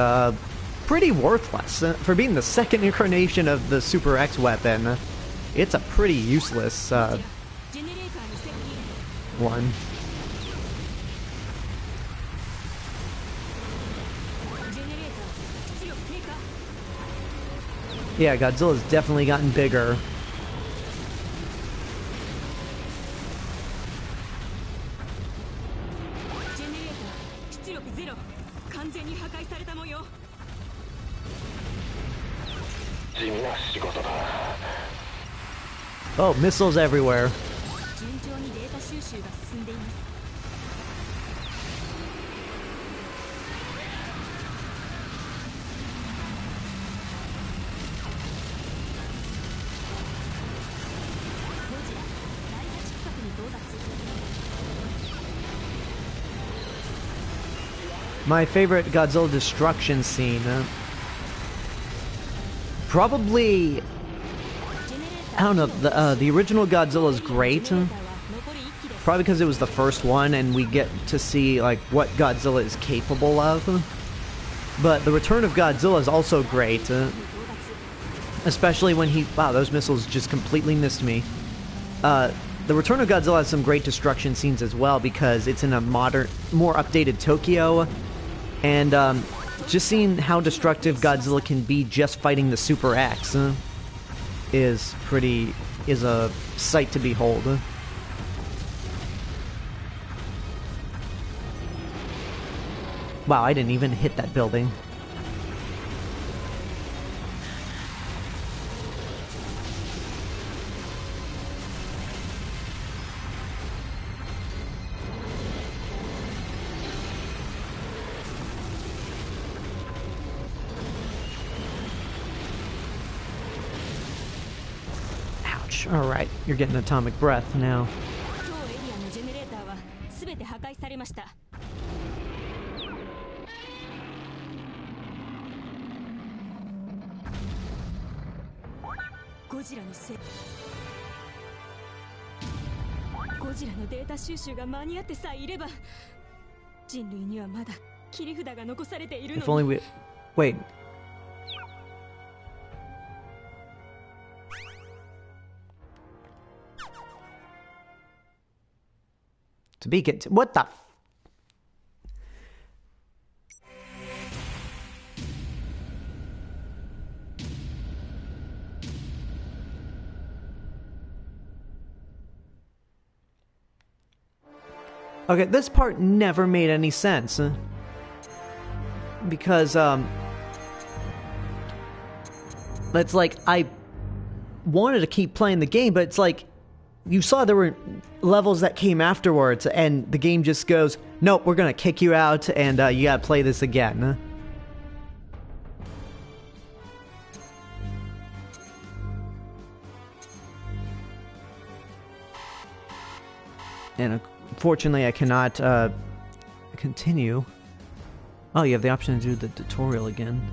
pretty worthless. For being the second incarnation of the Super X weapon, it's a pretty useless one. Yeah, Godzilla's definitely gotten bigger. Oh, missiles everywhere. My favorite Godzilla destruction scene, probably, I don't know, the original Godzilla is great, probably because it was the first one and we get to see like what Godzilla is capable of, but the Return of Godzilla is also great, especially when wow, those missiles just completely missed me. The Return of Godzilla has some great destruction scenes as well, because it's in a modern, more updated Tokyo, and just seeing how destructive Godzilla can be just fighting the Super X is a sight to behold. Wow, I didn't even hit that building. Ouch. Alright, you're getting atomic breath now. 当エリアのジェネレーターは全て破壊されました。ゴジラのデータ収集が間に合ってさえいれば、人類にはまだ切り札が残されているのに。If only we... Wait. To be what the... Okay, this part never made any sense. Because, it's like, I wanted to keep playing the game, but it's like, you saw there were levels that came afterwards, and the game just goes, nope, we're gonna kick you out, and you gotta play this again. And unfortunately, I cannot continue. Oh, you have the option to do the tutorial again.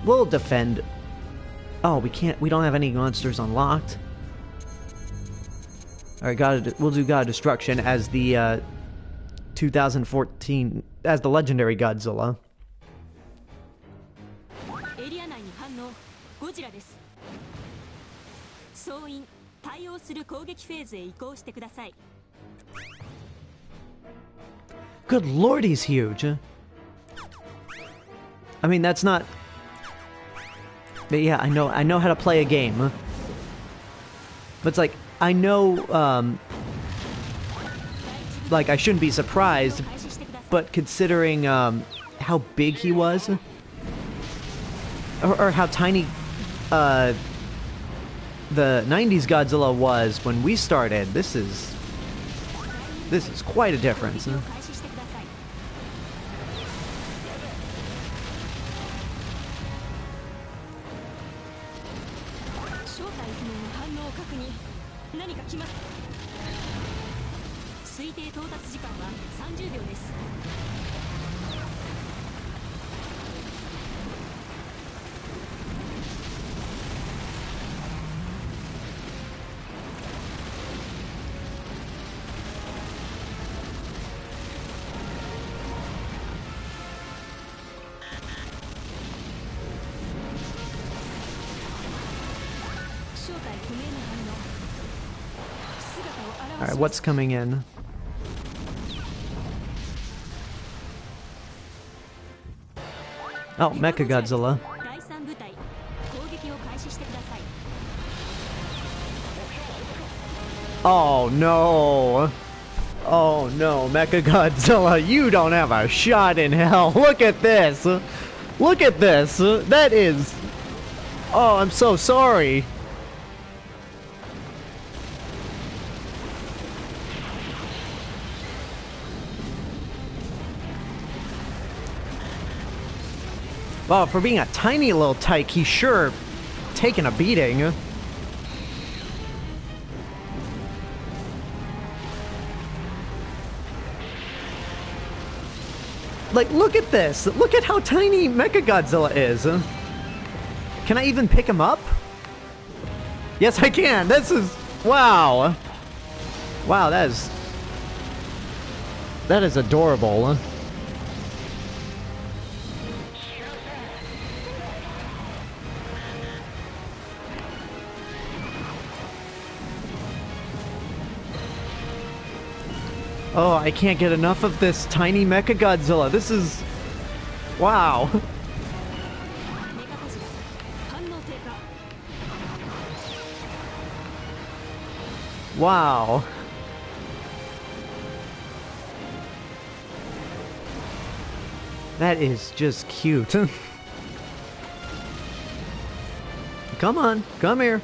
We'll defend. Oh, we can't. We don't have any monsters unlocked. All right, we'll do God of Destruction as the 2014 as the legendary Godzilla. エリア内に反応。ゴジラです。総員、対応する攻撃フェーズへ移行してください。Good lord, he's huge. I mean, that's not... But yeah, I know how to play a game. But it's like, I know, like, I shouldn't be surprised, but considering, how big he was, or how tiny, the 90s Godzilla was when we started, this is quite a difference. Alright, what's coming in? Oh, Mechagodzilla. Oh no! Oh no, Mechagodzilla, you don't have a shot in hell! Look at this! Look at this! That is... Oh, I'm so sorry! Well, for being a tiny little tyke, he's sure taking a beating. Like, look at this! Look at how tiny Mechagodzilla is! Can I even pick him up? Yes, I can! This is... Wow! Wow, that is adorable. Oh, I can't get enough of this tiny Mechagodzilla. This is... Wow. Wow. That is just cute. Come on, come here.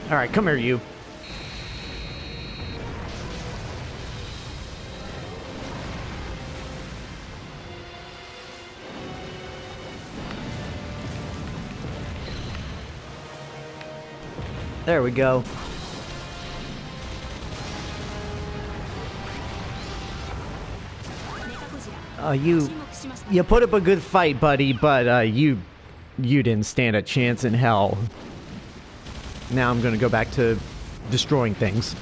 Alright, come here, you. There we go. You put up a good fight, buddy, but you didn't stand a chance in hell. Now I'm gonna go back to destroying things.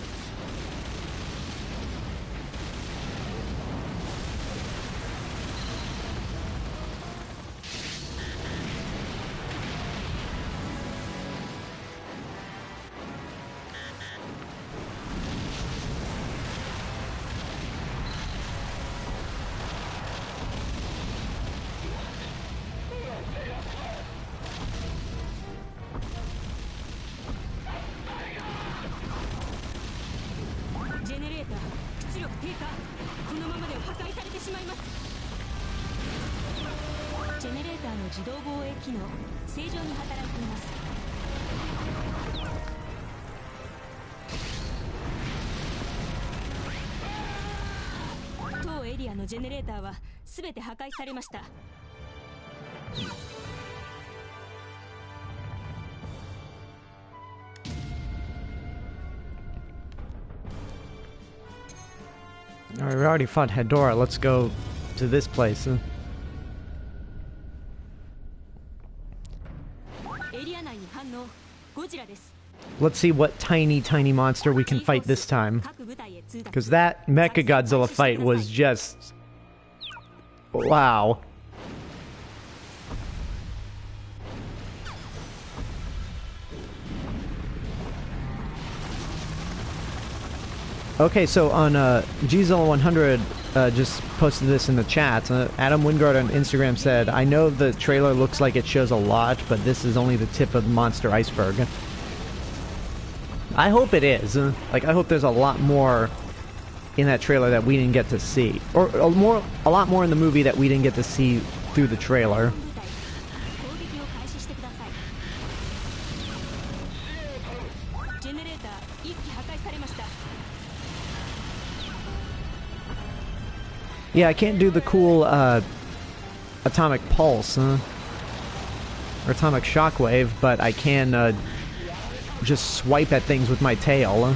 Alright, we already fought Hedora. Let's go to this place. Let's see what tiny monster we can fight this time. Because that Mecha Godzilla fight was just... wow. Okay, so on GODZILLA 100 just posted this in the chat. Adam Wingard on Instagram said, I know the trailer looks like it shows a lot, but this is only the tip of the monster iceberg. I hope it is. Like, I hope there's a lot more in that trailer that we didn't get to see. Or a lot more in the movie that we didn't get to see through the trailer. Yeah, I can't do the cool atomic pulse or atomic shockwave, but I can just swipe at things with my tail.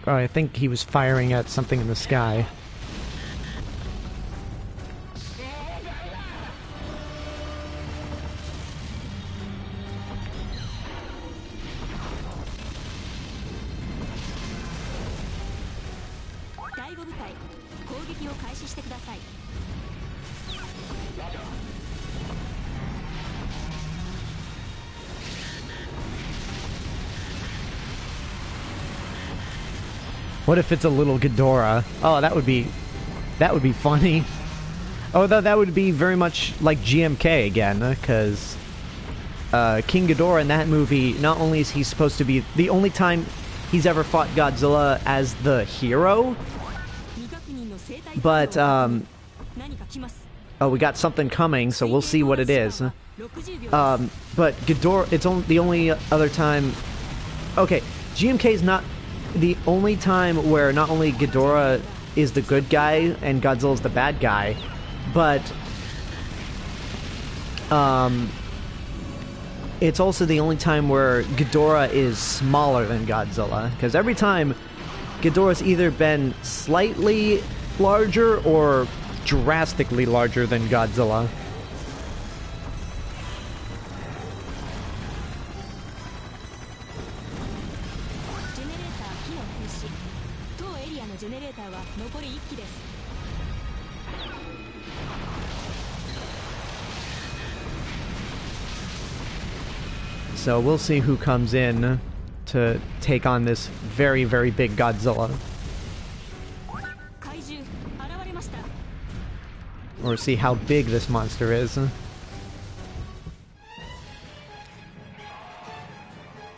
Oh, I think he was firing at something in the sky. What if it's a little Ghidorah? Oh, that would be funny. Oh, that would be very much like GMK again, because King Ghidorah in that movie, not only is he supposed to be the only time he's ever fought Godzilla as the hero, but oh, we got something coming, so we'll see what it is. But Ghidorah, it's the only other time. Okay, GMK is not the only time where not only Ghidorah is the good guy and Godzilla's the bad guy, but it's also the only time where Ghidorah is smaller than Godzilla, because every time Ghidorah's either been slightly larger or drastically larger than Godzilla. So we'll see who comes in to take on this very, very big Godzilla. Or see how big this monster is.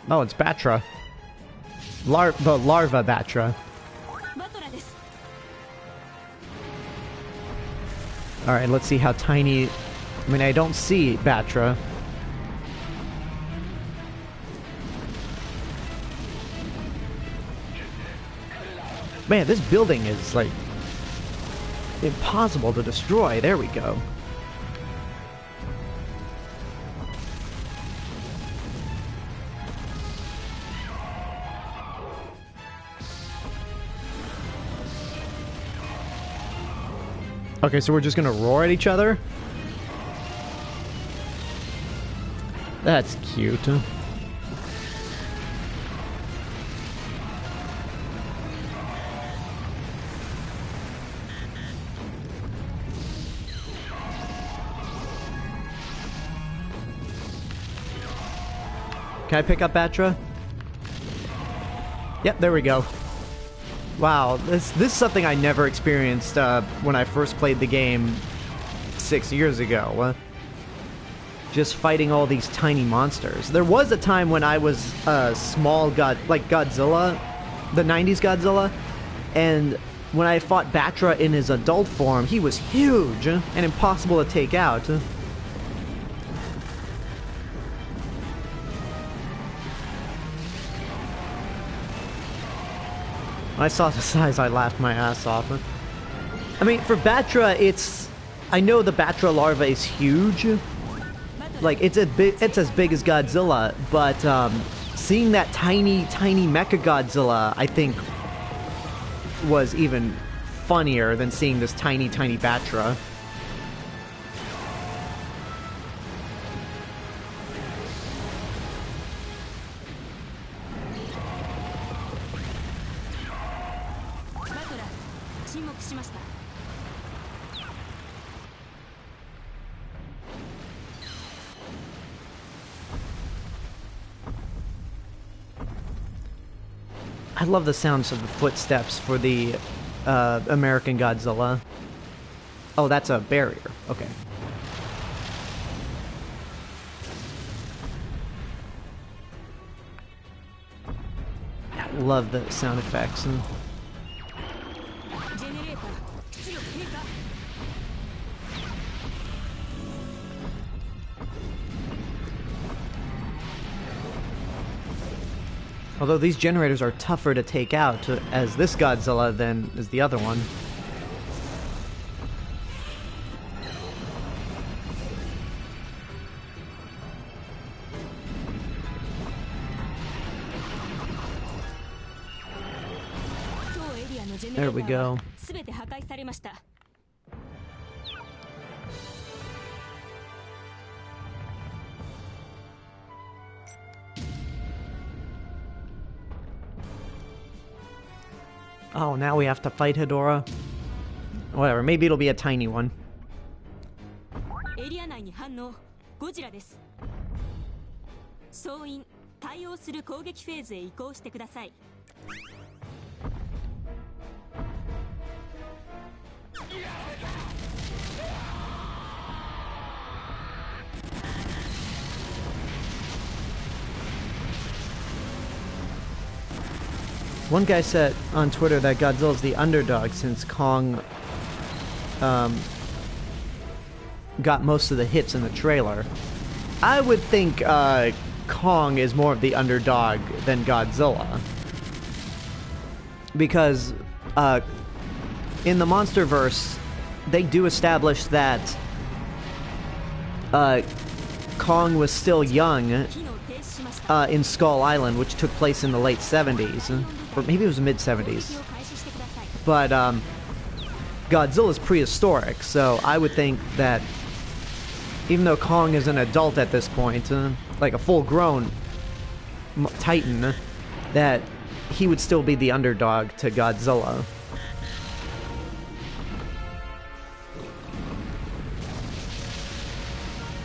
Oh, it's Batra. The larva Batra. Alright, let's see how tiny I mean, I don't see Batra. Man, this building is, like, impossible to destroy. There we go. Okay, so we're just gonna roar at each other? That's cute. Can I pick up Batra? Yep, there we go. Wow, this is something I never experienced when I first played the game 6 years ago. Just fighting all these tiny monsters. There was a time when I was a small god, like Godzilla, the 90s Godzilla, and when I fought Batra in his adult form, he was huge and impossible to take out. When I saw the size, I laughed my ass off. I mean, for Batra, I know the Batra larva is huge. Like, it's as big as Godzilla, but seeing that tiny Mecha Godzilla, I think, was even funnier than seeing this tiny Batra. I love the sounds of the footsteps for the American Godzilla. Oh, that's a barrier. Okay. I love the sound effects. Although these generators are tougher to take out as this Godzilla than as the other one. There we go. Oh, now we have to fight Hedorah? Whatever, maybe it'll be a tiny one. One guy said on Twitter that Godzilla's the underdog since Kong got most of the hits in the trailer. I would think Kong is more of the underdog than Godzilla. Because in the Monsterverse, they do establish that Kong was still young in Skull Island, which took place in the late 70s. Or maybe it was mid-70s. But Godzilla's prehistoric, so I would think that even though Kong is an adult at this point, like a full-grown Titan, that he would still be the underdog to Godzilla.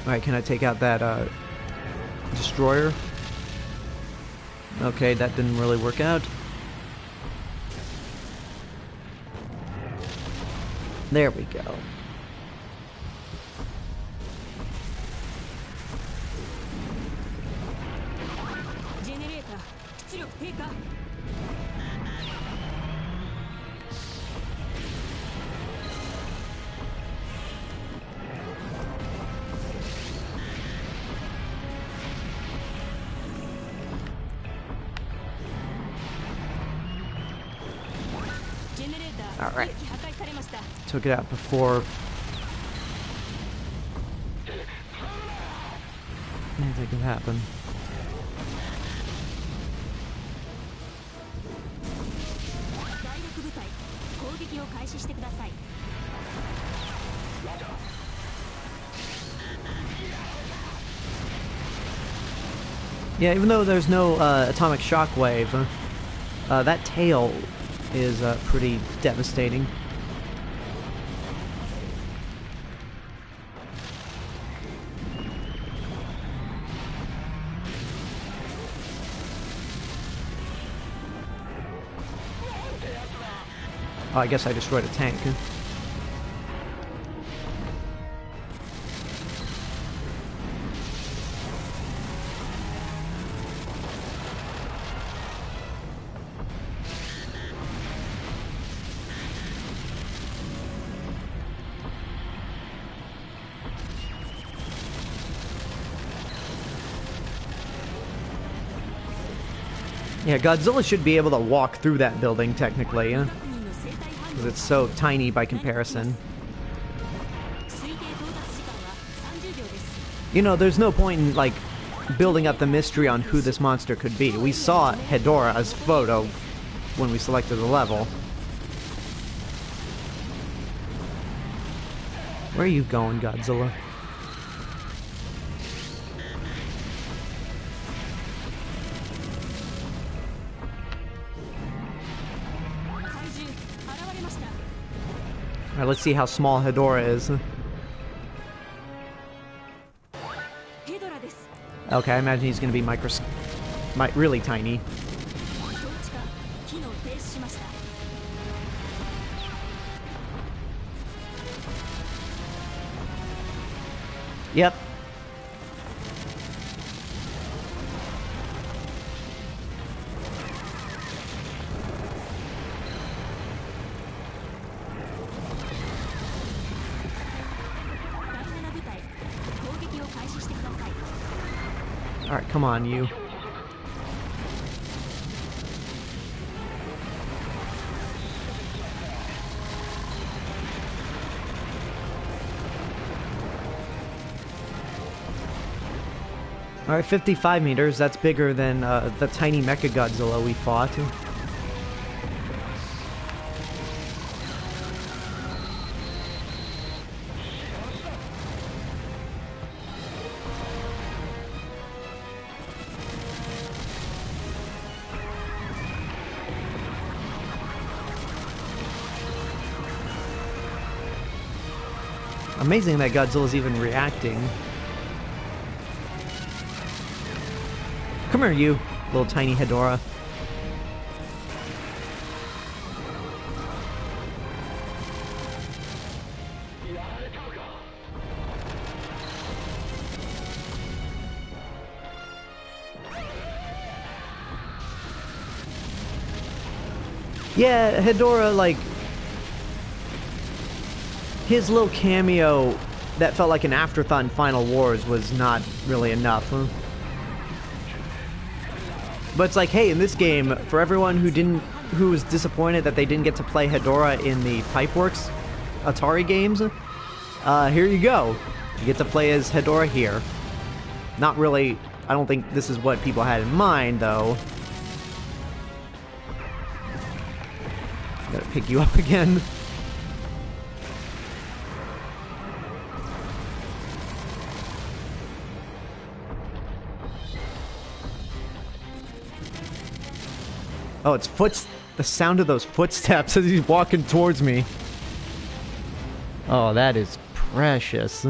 Alright, can I take out that destroyer? Okay, that didn't really work out. There we go. Alright. Took it out before anything could happen. Yeah, even though there's no atomic shockwave, that tail is pretty devastating. Oh, I guess I destroyed a tank. Yeah, Godzilla should be able to walk through that building, technically, because it's so tiny by comparison. You know, there's no point in, like, building up the mystery on who this monster could be. We saw Hedorah's photo when we selected the level. Where are you going, Godzilla? Alright, let's see how small Hedorah is. Okay, I imagine he's gonna be really tiny. Yep. Alright, come on, you. Alright, 55 meters. That's bigger than the tiny Mechagodzilla we fought. Amazing that Godzilla's even reacting. Come here, you little tiny Hedorah. Yeah, Hedorah, like, his little cameo that felt like an afterthought in Final Wars was not really enough. But it's like, hey, in this game, for everyone who was disappointed that they didn't get to play Hedorah in the Pipeworks Atari games, here you go. You get to play as Hedorah here. Not really, I don't think this is what people had in mind, though. Gotta pick you up again. Oh, it's the sound of those footsteps as he's walking towards me. Oh, that is precious.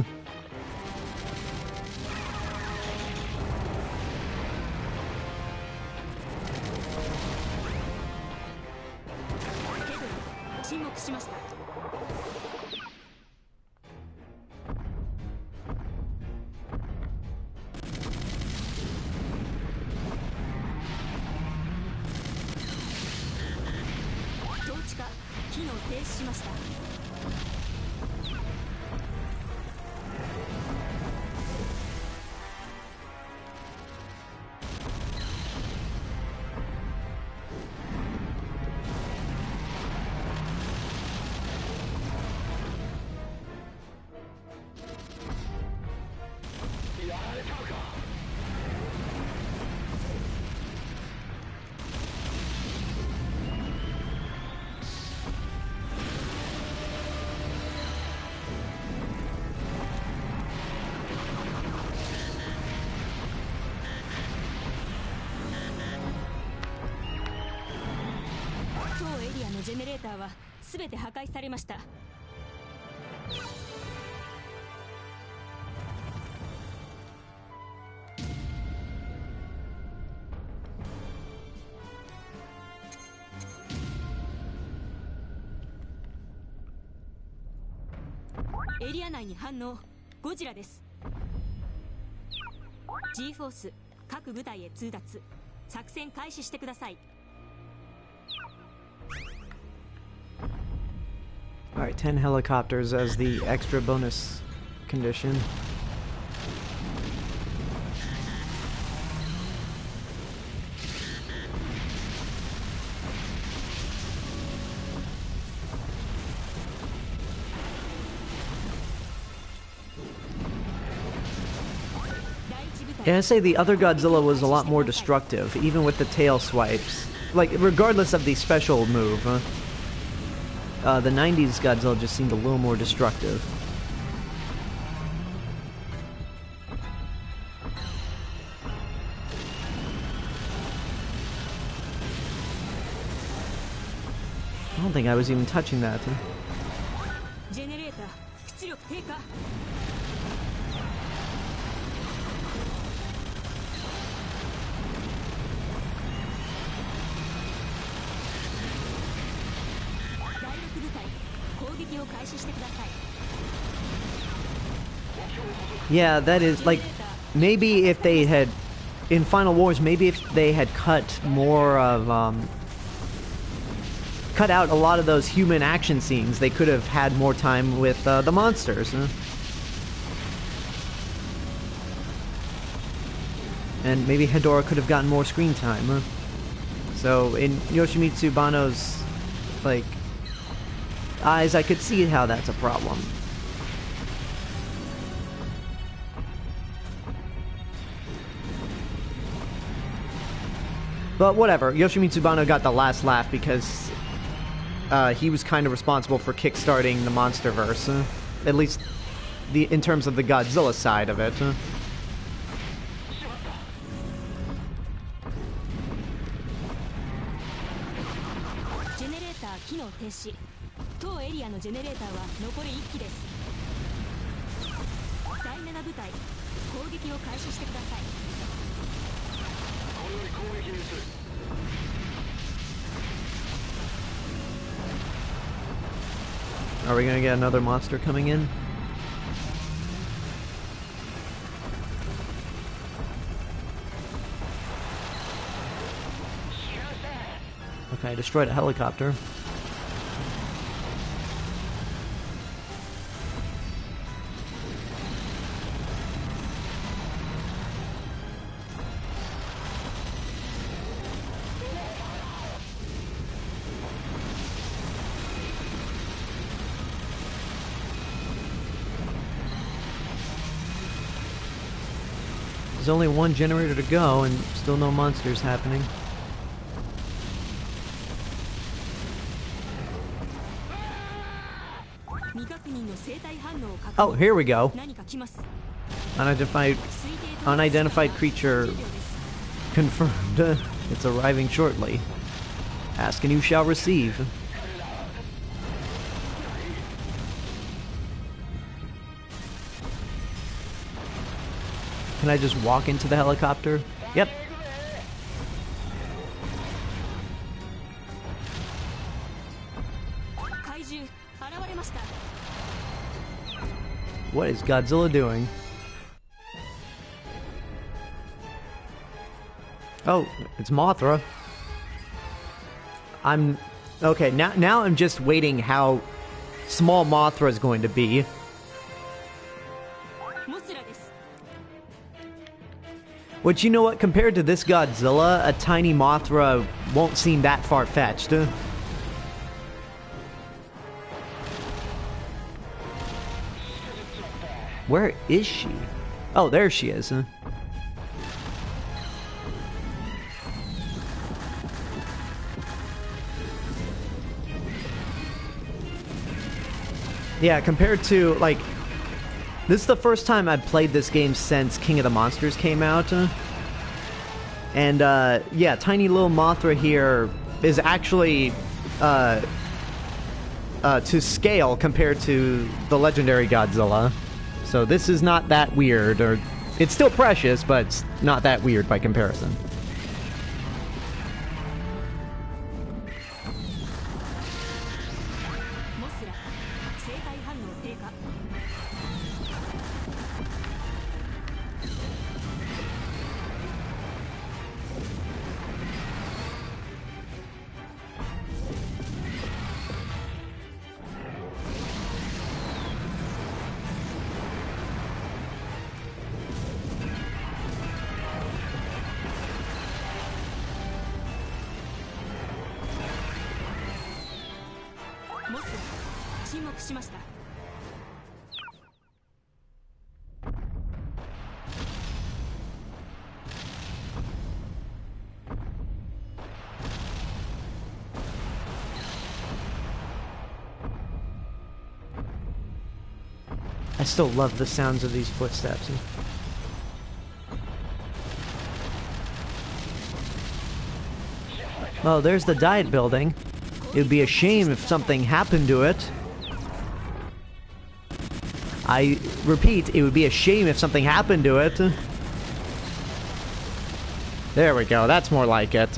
ーターは全て破壊されました。エリア内に反応。ゴジラです。 G フォース各部隊へ通達。作戦開始してください。 Alright, 10 helicopters as the extra bonus condition. And I say the other Godzilla was a lot more destructive, even with the tail swipes. Like, regardless of the special move, the 90s Godzilla just seemed a little more destructive. I don't think I was even touching that. Generator, 出力低下。 Yeah, that is, like, maybe if they had, in Final Wars, maybe if they had cut more of, cut out a lot of those human action scenes, they could have had more time with the monsters. And maybe Hedorah could have gotten more screen time. So, in Yoshimitsu Banno's, like, eyes, I could see how that's a problem. But whatever, Yoshimitsu Banno got the last laugh because he was kind of responsible for kickstarting the MonsterVerse, at least in terms of the Godzilla side of it. Generator 機能停止。当エリアのジェネレーターは残り1機です。大メガ部隊、攻撃を開始してください。 Are we gonna get another monster coming in? Okay, I destroyed a helicopter. There's only one generator to go and still no monsters happening. Oh, here we go. Unidentified creature confirmed. It's arriving shortly. Ask and you shall receive. Can I just walk into the helicopter? Yep. What is Godzilla doing? Oh, it's Mothra. Okay, now I'm just waiting how small Mothra is going to be. Which, you know what, compared to this Godzilla, a tiny Mothra won't seem that far-fetched. Where is she? Oh, there she is, huh? Yeah, compared to, like, this is the first time I've played this game since King of the Monsters came out. And, yeah, tiny little Mothra here is actually, to scale compared to the legendary Godzilla. So this is not that weird, or it's still precious, but it's not that weird by comparison. I still love the sounds of these footsteps. Oh, there's the diet building. It would be a shame if something happened to it. I repeat, it would be a shame if something happened to it. There we go, that's more like it.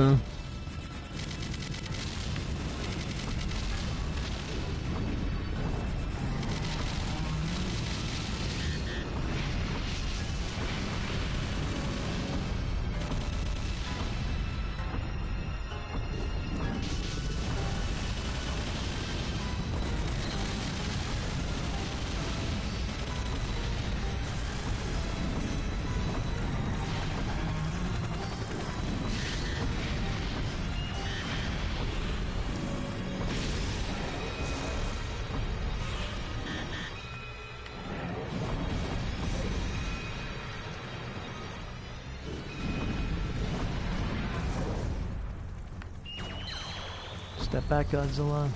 Step back, Godzilla.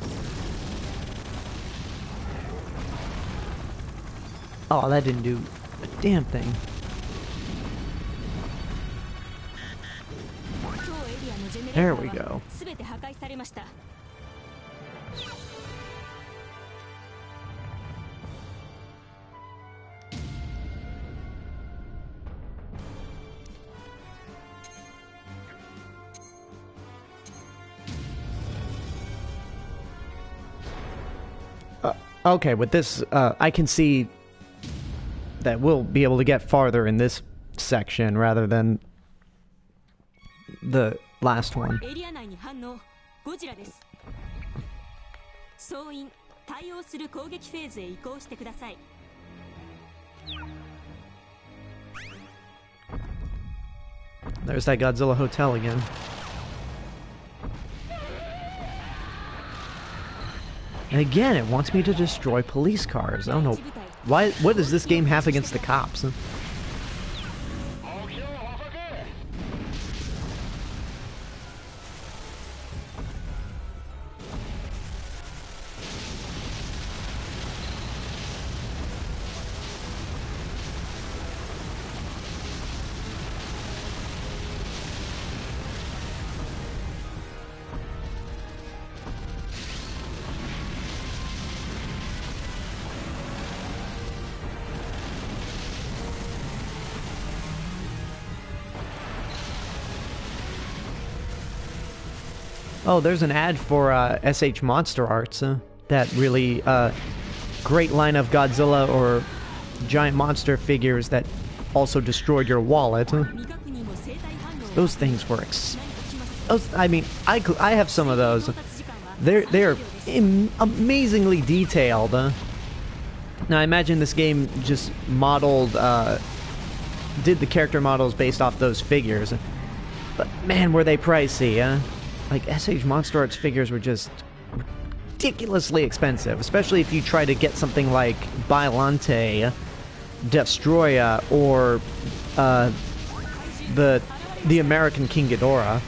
Oh, that didn't do a damn thing. There we go. Okay, with this, I can see that we'll be able to get farther in this section rather than the last one. There's that Godzilla hotel again. And again, it wants me to destroy police cars. I don't know why. What does this game have against the cops? Oh, there's an ad for SH Monster Arts. That really great line of Godzilla or giant monster figures that also destroyed your wallet. Those things were I mean, I have some of those. They're amazingly detailed. Now, I imagine this game just modeled, did the character models based off those figures. But man, were they pricey, Like, SH Monster Arts figures were just ridiculously expensive, especially if you try to get something like Biollante, Destroya, or the American King Ghidorah.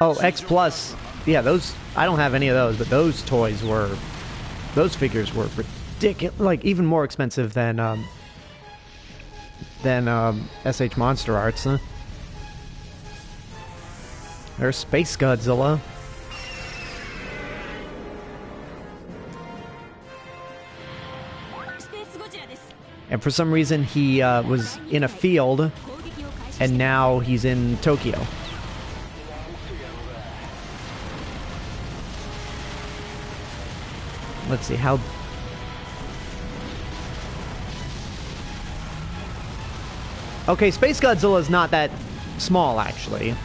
Oh, X Plus. Yeah, those. I don't have any of those, but those toys were. Those figures were ridiculous. Like, even more expensive than SH Monster Arts. Huh? There's Space Godzilla. And for some reason, he was in a field, and now he's in Tokyo. Let's see, how... Okay, Space Godzilla is not that small, actually.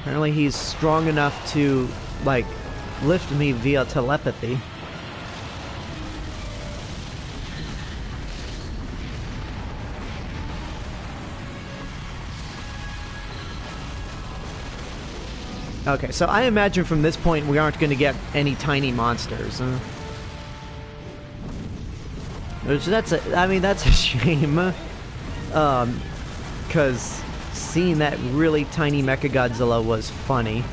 Apparently he's strong enough to, like, lift me via telepathy. Okay, so I imagine from this point we aren't going to get any tiny monsters. Which that's a shame. Because seeing that really tiny Mechagodzilla was funny.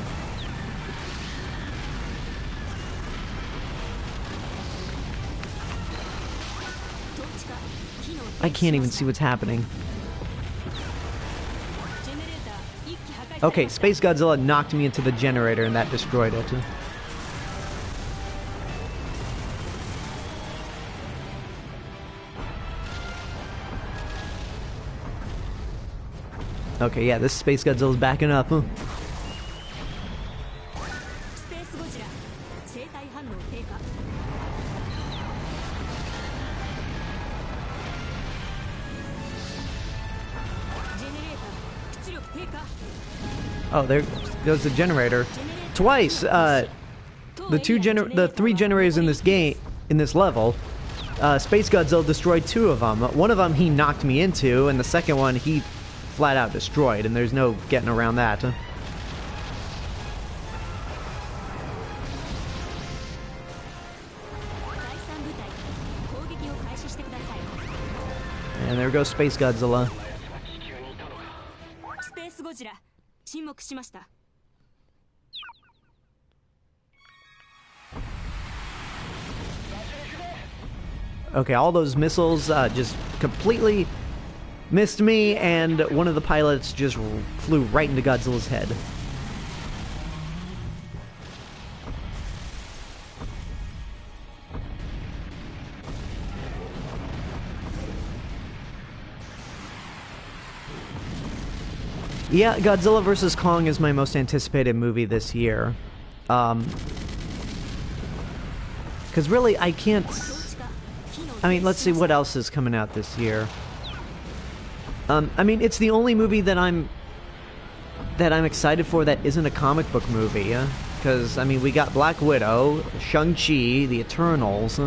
I can't even see what's happening. Okay, Space Godzilla knocked me into the generator and that destroyed it. Okay, yeah, this Space Godzilla's backing up, huh? Oh, there goes the generator. Twice, the three generators in this game, in this level, Space Godzilla destroyed two of them. One of them he knocked me into, and the second one he flat out destroyed, and there's no getting around that. Huh? And there goes Space Godzilla. Okay, all those missiles just completely missed me, and one of the pilots just flew right into Godzilla's head. Yeah, Godzilla vs. Kong is my most anticipated movie this year. Because really, I can't... I mean, let's see what else is coming out this year. I mean, it's the only movie that I'm excited for that isn't a comic book movie. Because, I mean, we got Black Widow, Shang-Chi, The Eternals,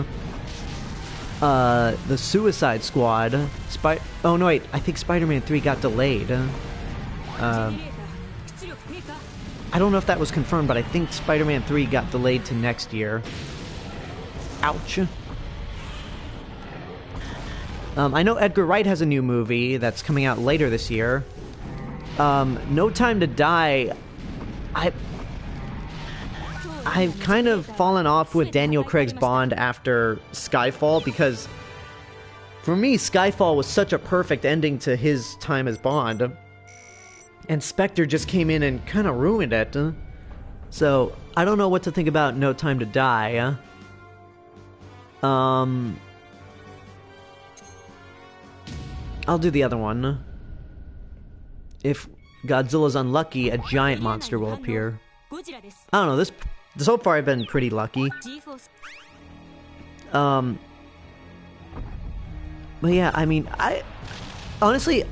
The Suicide Squad, oh no, wait, I think Spider-Man 3 got delayed. I don't know if that was confirmed, but I think Spider-Man 3 got delayed to next year. Ouch. I know Edgar Wright has a new movie that's coming out later this year. No Time to Die. I've kind of fallen off with Daniel Craig's Bond after Skyfall, because for me, Skyfall was such a perfect ending to his time as Bond. And Spectre just came in and kind of ruined it. So, I don't know what to think about No Time to Die. I'll do the other one. If Godzilla's unlucky, a giant monster will appear. I don't know, so far I've been pretty lucky. But yeah, I mean, honestly,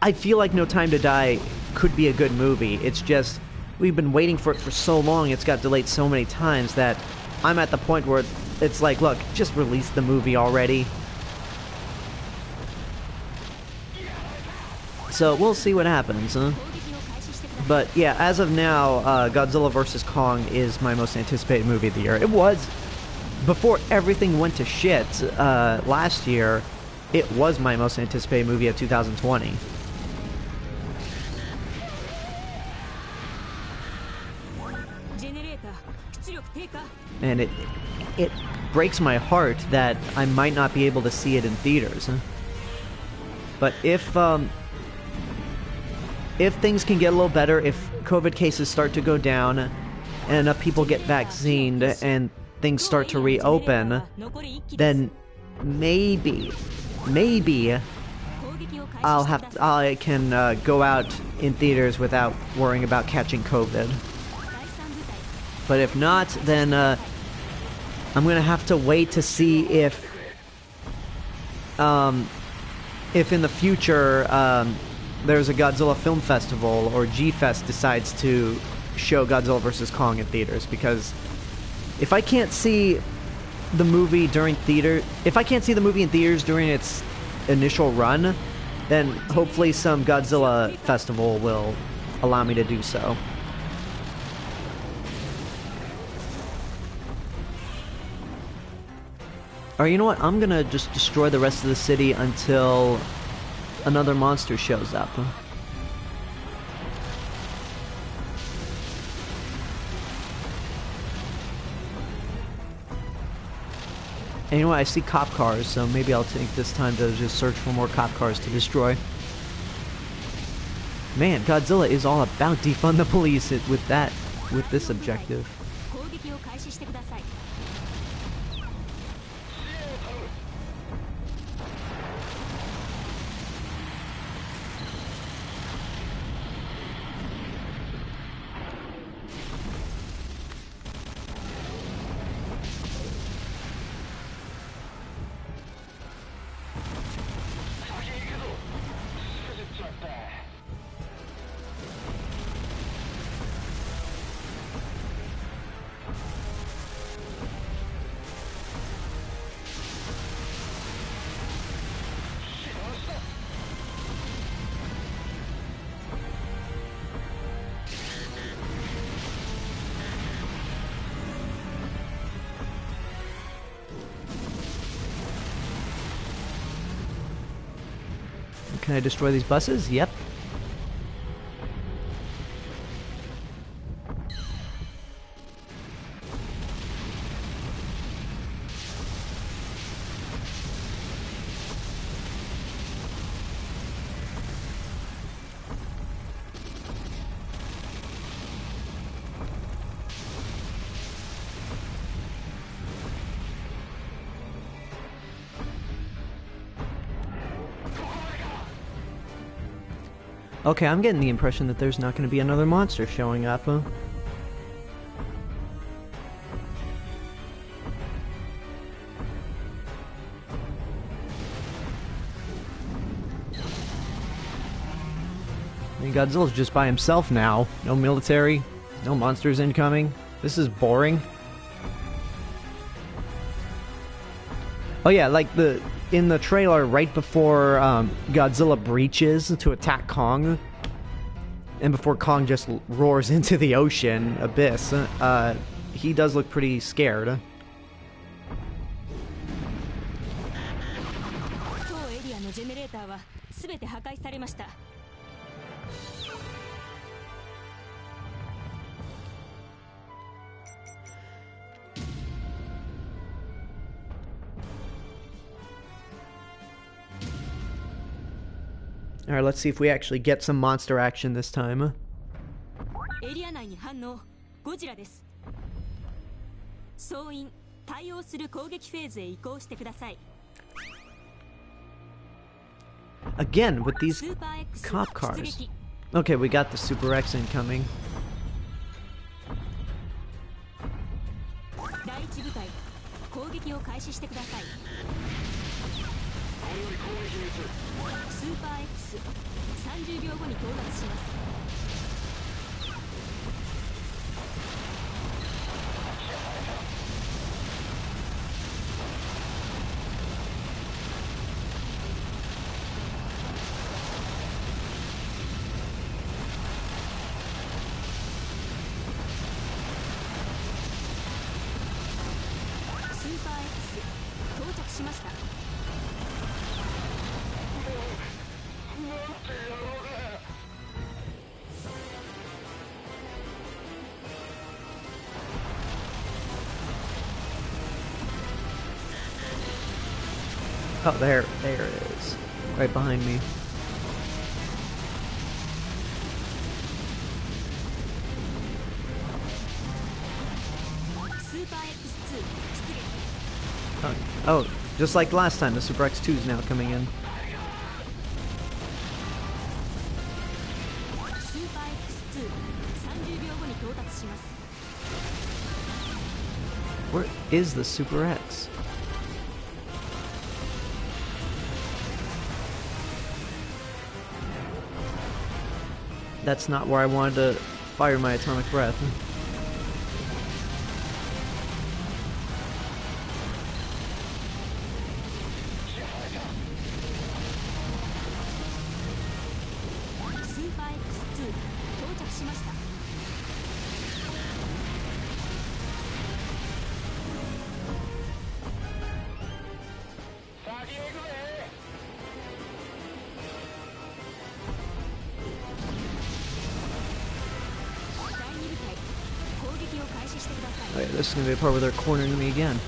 I feel like No Time to Die could be a good movie. It's just, we've been waiting for it for so long, it's got delayed so many times that I'm at the point where it's like, look, just release the movie already. So we'll see what happens, huh? But yeah, as of now, Godzilla vs. Kong is my most anticipated movie of the year. It was before everything went to shit last year, it was my most anticipated movie of 2020. And it breaks my heart that I might not be able to see it in theaters. But if things can get a little better, if COVID cases start to go down, and enough people get vaccinated, and things start to reopen, then maybe I can go out in theaters without worrying about catching COVID. But if not, then I'm gonna have to wait to see if in the future there's a Godzilla Film Festival or G-Fest decides to show Godzilla vs. Kong in theaters, because if I can't see the movie in theaters during its initial run, then hopefully some Godzilla festival will allow me to do so. Or you know what? I'm gonna just destroy the rest of the city until another monster shows up. And you know what? I see cop cars, so maybe I'll take this time to just search for more cop cars to destroy. Man, Godzilla is all about defund the police with this objective. Can I destroy these buses? Yep. Okay, I'm getting the impression that there's not going to be another monster showing up, huh? I mean, Godzilla's just by himself now. No military, no monsters incoming. This is boring. Oh yeah, like in the trailer, right before Godzilla breaches to attack Kong, and before Kong just roars into the ocean abyss, he does look pretty scared. Alright, let's see if we actually get some monster action this time. Again, with these cop cars. Okay, we got the Super X incoming. X 到着しました。 Oh, there it is. Right behind me. Oh, just like last time, the Super X2 is now coming in. Where is the Super X? That's not where I wanted to fire my atomic breath. Okay, this is gonna be a part where they're cornering me again.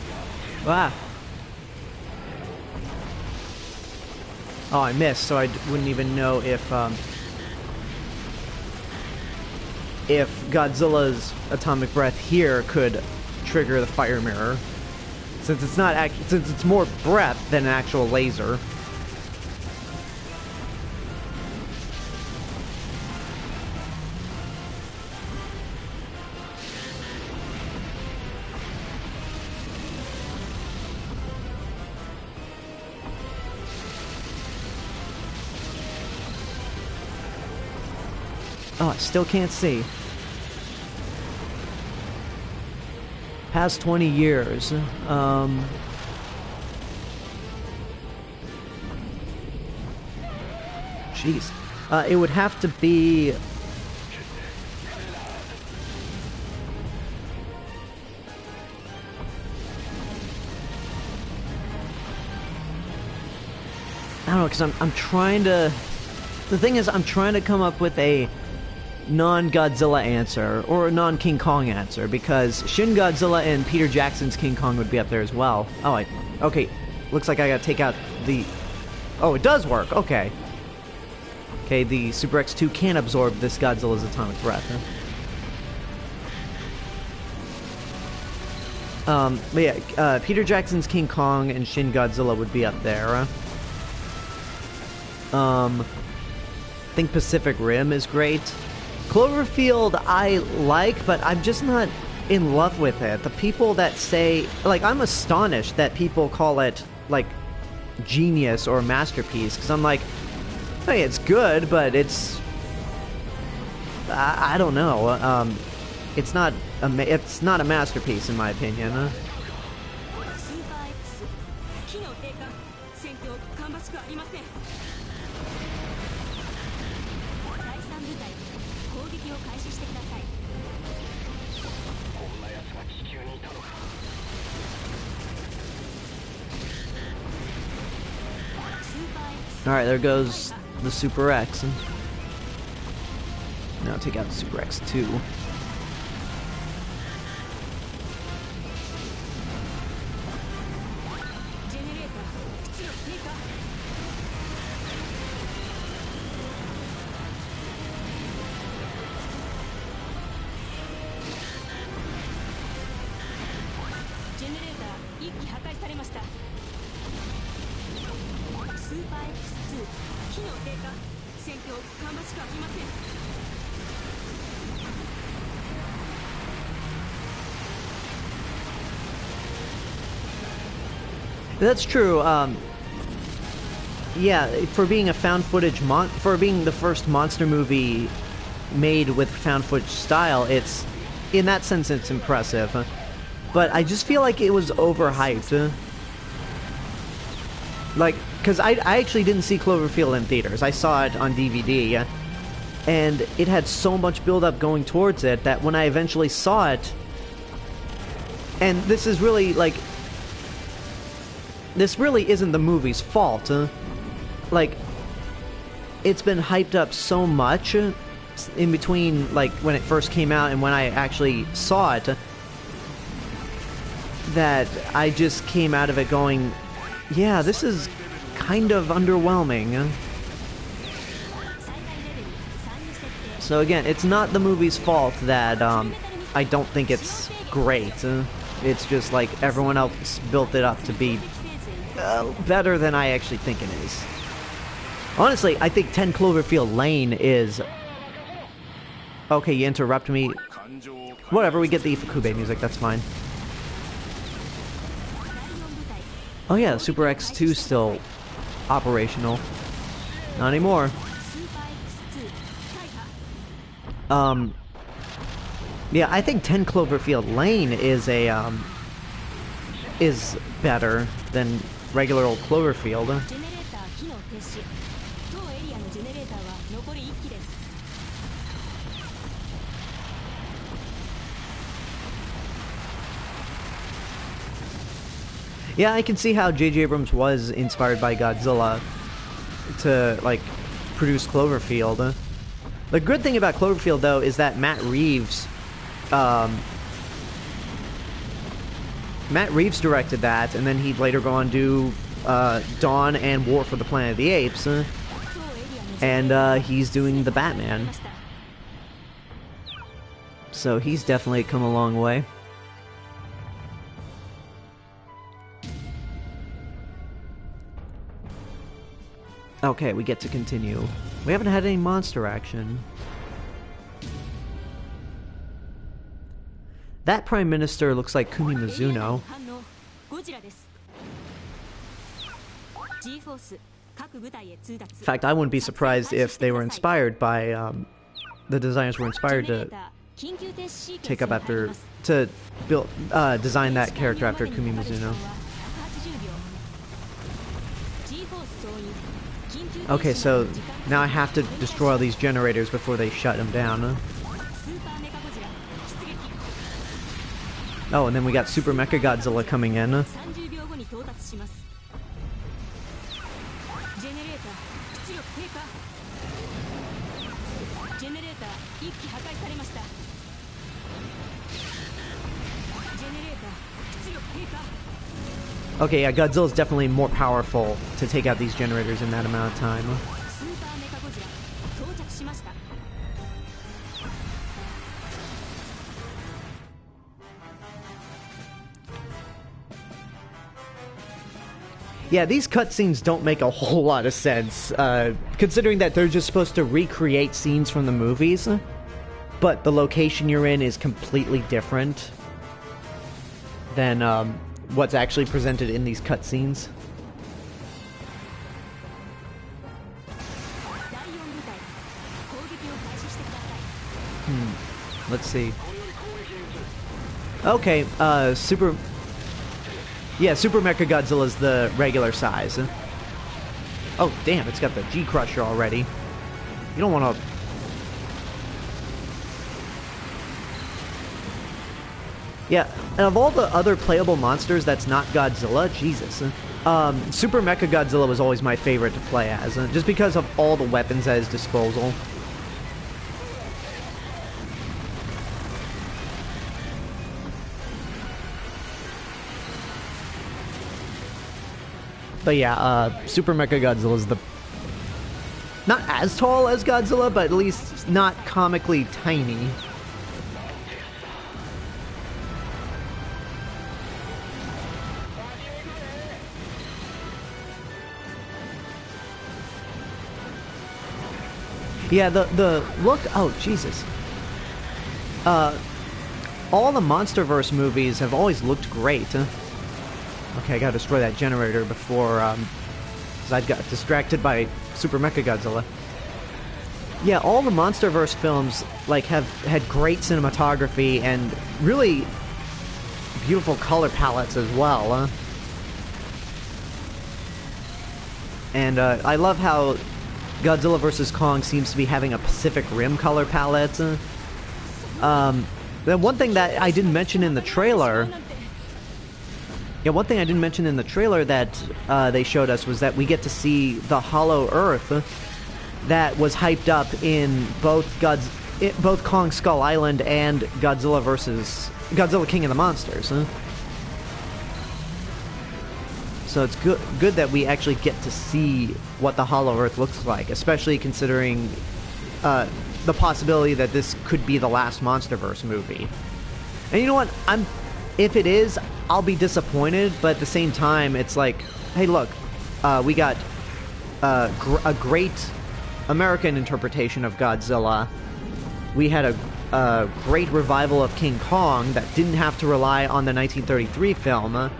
Ah! Oh, I missed, so I wouldn't even know if Godzilla's atomic breath here could trigger the fire mirror, since it's not since it's more breath than an actual laser. Oh, I still can't see. Past 20 years. Jeez. It would have to be... I don't know, because I'm trying to... The thing is, I'm trying to come up with a non-Godzilla answer, or a non-King Kong answer, because Shin Godzilla and Peter Jackson's King Kong would be up there as well. Oh, okay. Looks like I gotta take out the... Oh, it does work, okay. Okay, the Super X2 can absorb this Godzilla's atomic breath, huh? But yeah, Peter Jackson's King Kong and Shin Godzilla would be up there. I think Pacific Rim is great. Cloverfield I like, but I'm just not in love with it. The people that say... Like, I'm astonished that people call it, like, genius or masterpiece, because I'm like, hey, it's good, but it's... I don't know. It's not a masterpiece, in my opinion. Alright, there goes the Super X. Now take out the Super X2. That's true. Yeah, for being a found footage for being the first monster movie made with found footage style, it's in that sense it's impressive. But I just feel like it was overhyped. Like, because I actually didn't see Cloverfield in theaters. I saw it on DVD, and it had so much build-up going towards it that when I eventually saw it, and this is really like, this really isn't the movie's fault. Like, it's been hyped up so much in between, like, when it first came out and when I actually saw it, that I just came out of it going, yeah, this is kind of underwhelming. So again, it's not the movie's fault that I don't think it's great. It's just like everyone else built it up to be better than I actually think it is. Honestly, I think 10 Cloverfield Lane is... Okay, you interrupt me. Whatever, we get the Ifukube music, that's fine. Oh yeah, the Super X2 is still operational. Not anymore. Yeah, I think 10 Cloverfield Lane is a, is better than regular old Cloverfield. Yeah, I can see how J.J. Abrams was inspired by Godzilla to, like, produce Cloverfield. The good thing about Cloverfield, though, is that Matt Reeves directed that, and then he'd later go on to do Dawn and War for the Planet of the Apes, and he's doing the Batman. So he's definitely come a long way. Okay, we get to continue. We haven't had any monster action. That Prime Minister looks like Kumi Mizuno. In fact, I wouldn't be surprised if they were inspired by, the designers were inspired to take up after, to build, design that character after Kumi Mizuno. Okay, so now I have to destroy all these generators before they shut them down. Oh, and then we got Super Mechagodzilla coming in. Okay, yeah, Godzilla's definitely more powerful to take out these generators in that amount of time. Yeah, these cutscenes don't make a whole lot of sense, considering that they're just supposed to recreate scenes from the movies, but the location you're in is completely different than, what's actually presented in these cutscenes. Let's see. Okay, Super Mechagodzilla is the regular size. Oh, damn, it's got the G-Crusher already. You don't want to... Yeah, and of all the other playable monsters that's not Godzilla, Jesus. Super Mechagodzilla was always my favorite to play as, just because of all the weapons at his disposal. But yeah, Super Mechagodzilla is the... not as tall as Godzilla, but at least not comically tiny. Yeah, the look... oh, Jesus. All the MonsterVerse movies have always looked great. Okay, I gotta destroy that generator before, because I got distracted by Super Mechagodzilla. Yeah, all the MonsterVerse films, like, have had great cinematography and really beautiful color palettes as well. And, I love how Godzilla vs. Kong seems to be having a Pacific Rim color palette. The one thing that I didn't mention in the trailer Yeah, one thing I didn't mention in the trailer that they showed us was that we get to see the Hollow Earth that was hyped up in both Kong Skull Island and Godzilla King of the Monsters. So it's good that we actually get to see what the Hollow Earth looks like, especially considering the possibility that this could be the last MonsterVerse movie. And you know what? If it is, I'll be disappointed, but at the same time, it's like, hey, look, we got a great American interpretation of Godzilla. We had a great revival of King Kong that didn't have to rely on the 1933 film.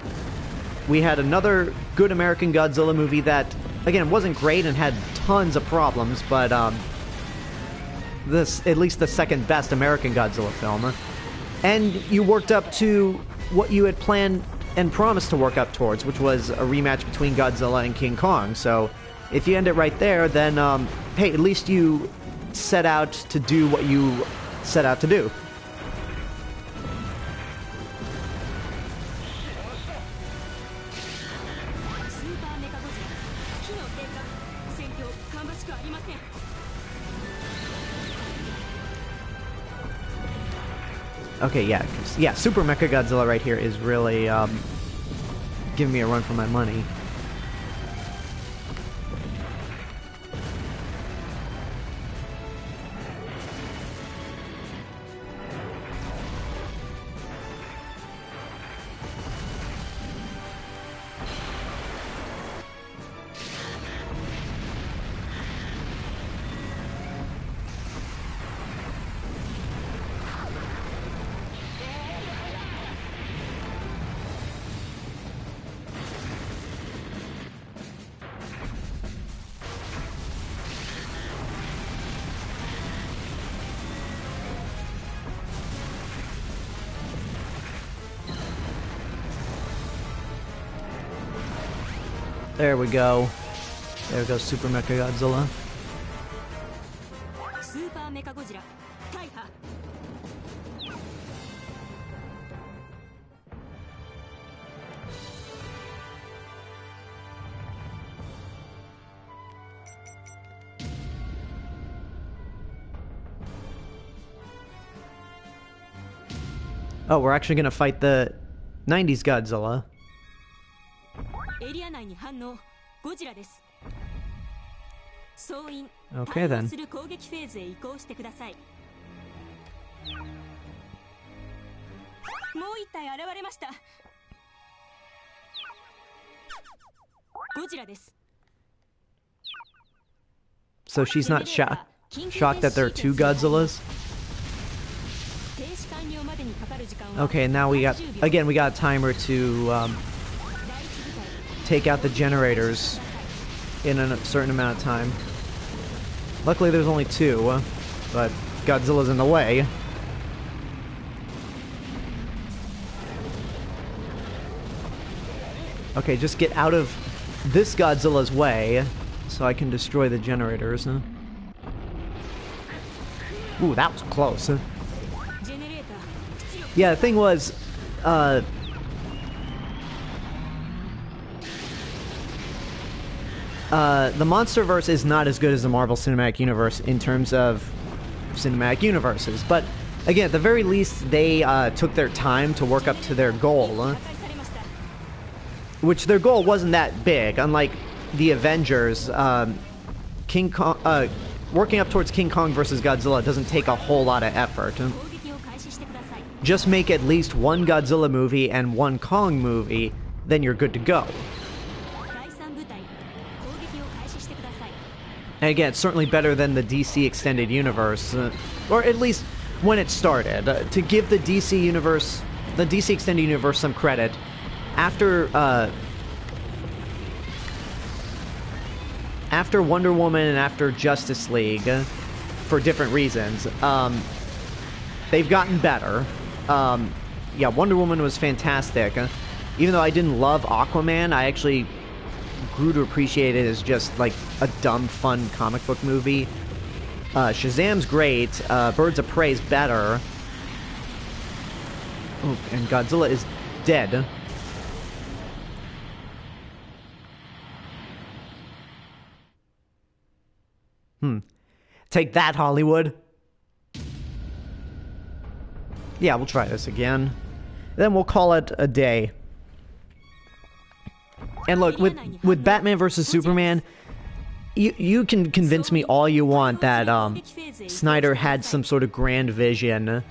We had another good American Godzilla movie that, again, wasn't great and had tons of problems, but this at least the second best American Godzilla film. And you worked up to what you had planned and promised to work up towards, which was a rematch between Godzilla and King Kong. So if you end it right there, then, hey, at least you set out to do what you set out to do. Okay, yeah, Super Mechagodzilla right here is really giving me a run for my money. There we go. There goes Super Mechagodzilla. Super Mechagodzilla, Taiha. Oh, we're actually gonna fight the 90s Godzilla. Okay then. So she's not shocked that there are two Godzillas? Okay, now we got a timer to take out the generators in a certain amount of time. Luckily there's only two, but Godzilla's in the way. Okay, just get out of this Godzilla's way so I can destroy the generators. Ooh, that was close. Yeah, the thing was, the MonsterVerse is not as good as the Marvel Cinematic Universe in terms of cinematic universes, but again, at the very least, they took their time to work up to their goal, which their goal wasn't that big. Unlike the Avengers, King Kong, working up towards King Kong versus Godzilla doesn't take a whole lot of effort. Just make at least one Godzilla movie and one Kong movie, then you're good to go. And again, it's certainly better than the DC Extended Universe, or at least when it started. To give the DC Universe, the DC Extended Universe some credit, after Wonder Woman and after Justice League, for different reasons, they've gotten better. Yeah, Wonder Woman was fantastic. Even though I didn't love Aquaman, I actually grew to appreciate it as just like a dumb, fun comic book movie. Shazam's great. Birds of Prey's better. Oh, and Godzilla is dead. Take that, Hollywood. Yeah, we'll try this again. Then we'll call it a day. And look, with Batman vs. Superman, you can convince me all you want that Snyder had some sort of grand vision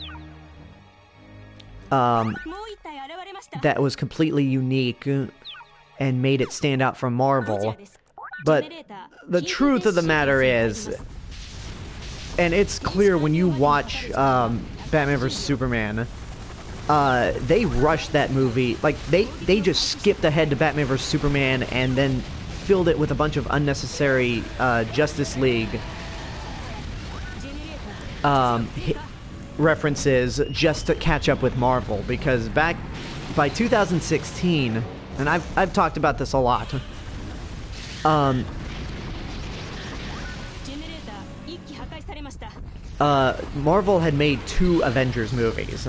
that was completely unique and made it stand out from Marvel. But the truth of the matter is, and it's clear when you watch Batman vs. Superman, they rushed that movie. Like, they just skipped ahead to Batman vs. Superman and then filled it with a bunch of unnecessary Justice League references just to catch up with Marvel. Because back by 2016, and I've talked about this a lot, Marvel had made 2 Avengers movies.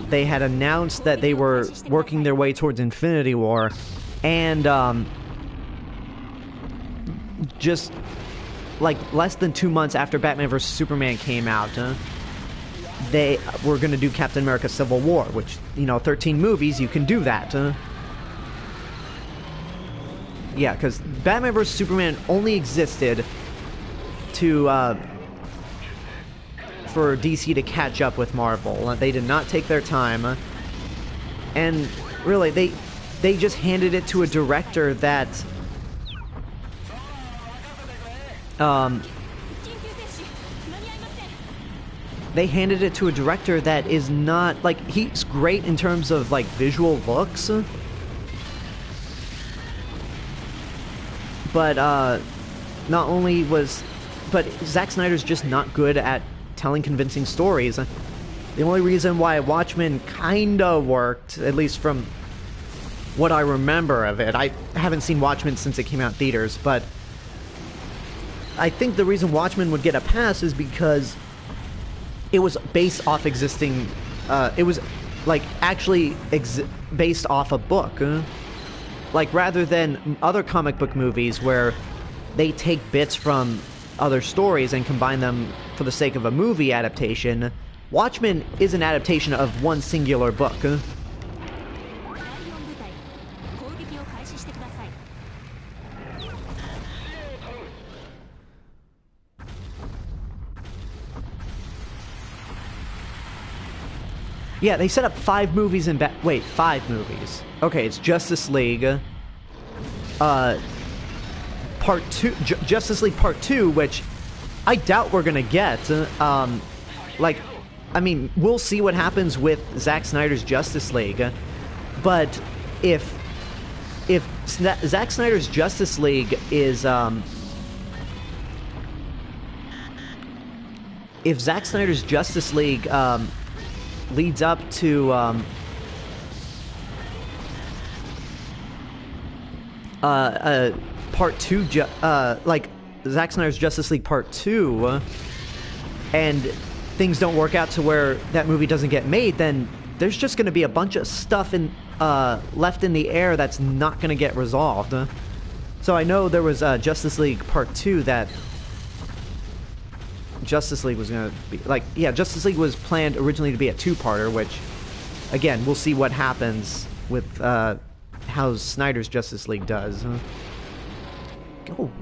They had announced that they were working their way towards Infinity War, and just like less than 2 months after Batman vs. Superman came out, they were going to do Captain America Civil War, which, 13 movies, you can do that. Yeah, because Batman vs. Superman only existed to for DC to catch up with Marvel. They did not take their time, and really, they just handed it to a director that is not, like, he's great in terms of, like, visual looks, but not only was, but Zack Snyder's just not good at telling convincing stories. The only reason why Watchmen kinda worked, at least from what I remember of it, I haven't seen Watchmen since it came out in theaters, but I think the reason Watchmen would get a pass is because it was based off existing, it was, like, actually based off a book. Like, rather than other comic book movies where they take bits from other stories and combine them for the sake of a movie adaptation, Watchmen is an adaptation of one singular book. Yeah, they set up 5 movies in wait, 5 movies. Okay, it's Justice League, Part 2, Justice League Part 2, which I doubt we're gonna get. Like, I mean, we'll see what happens with Zack Snyder's Justice League, but if Zack Snyder's Justice League is, if Zack Snyder's Justice League, leads up to, Part 2, like, Zack Snyder's Justice League Part 2, and things don't work out to where that movie doesn't get made, then there's just going to be a bunch of stuff left in the air that's not going to get resolved. So I know there was Justice League Part 2 that Justice League was going to be, like, yeah, Justice League was planned originally to be a 2-parter, which, again, we'll see what happens with how Snyder's Justice League does.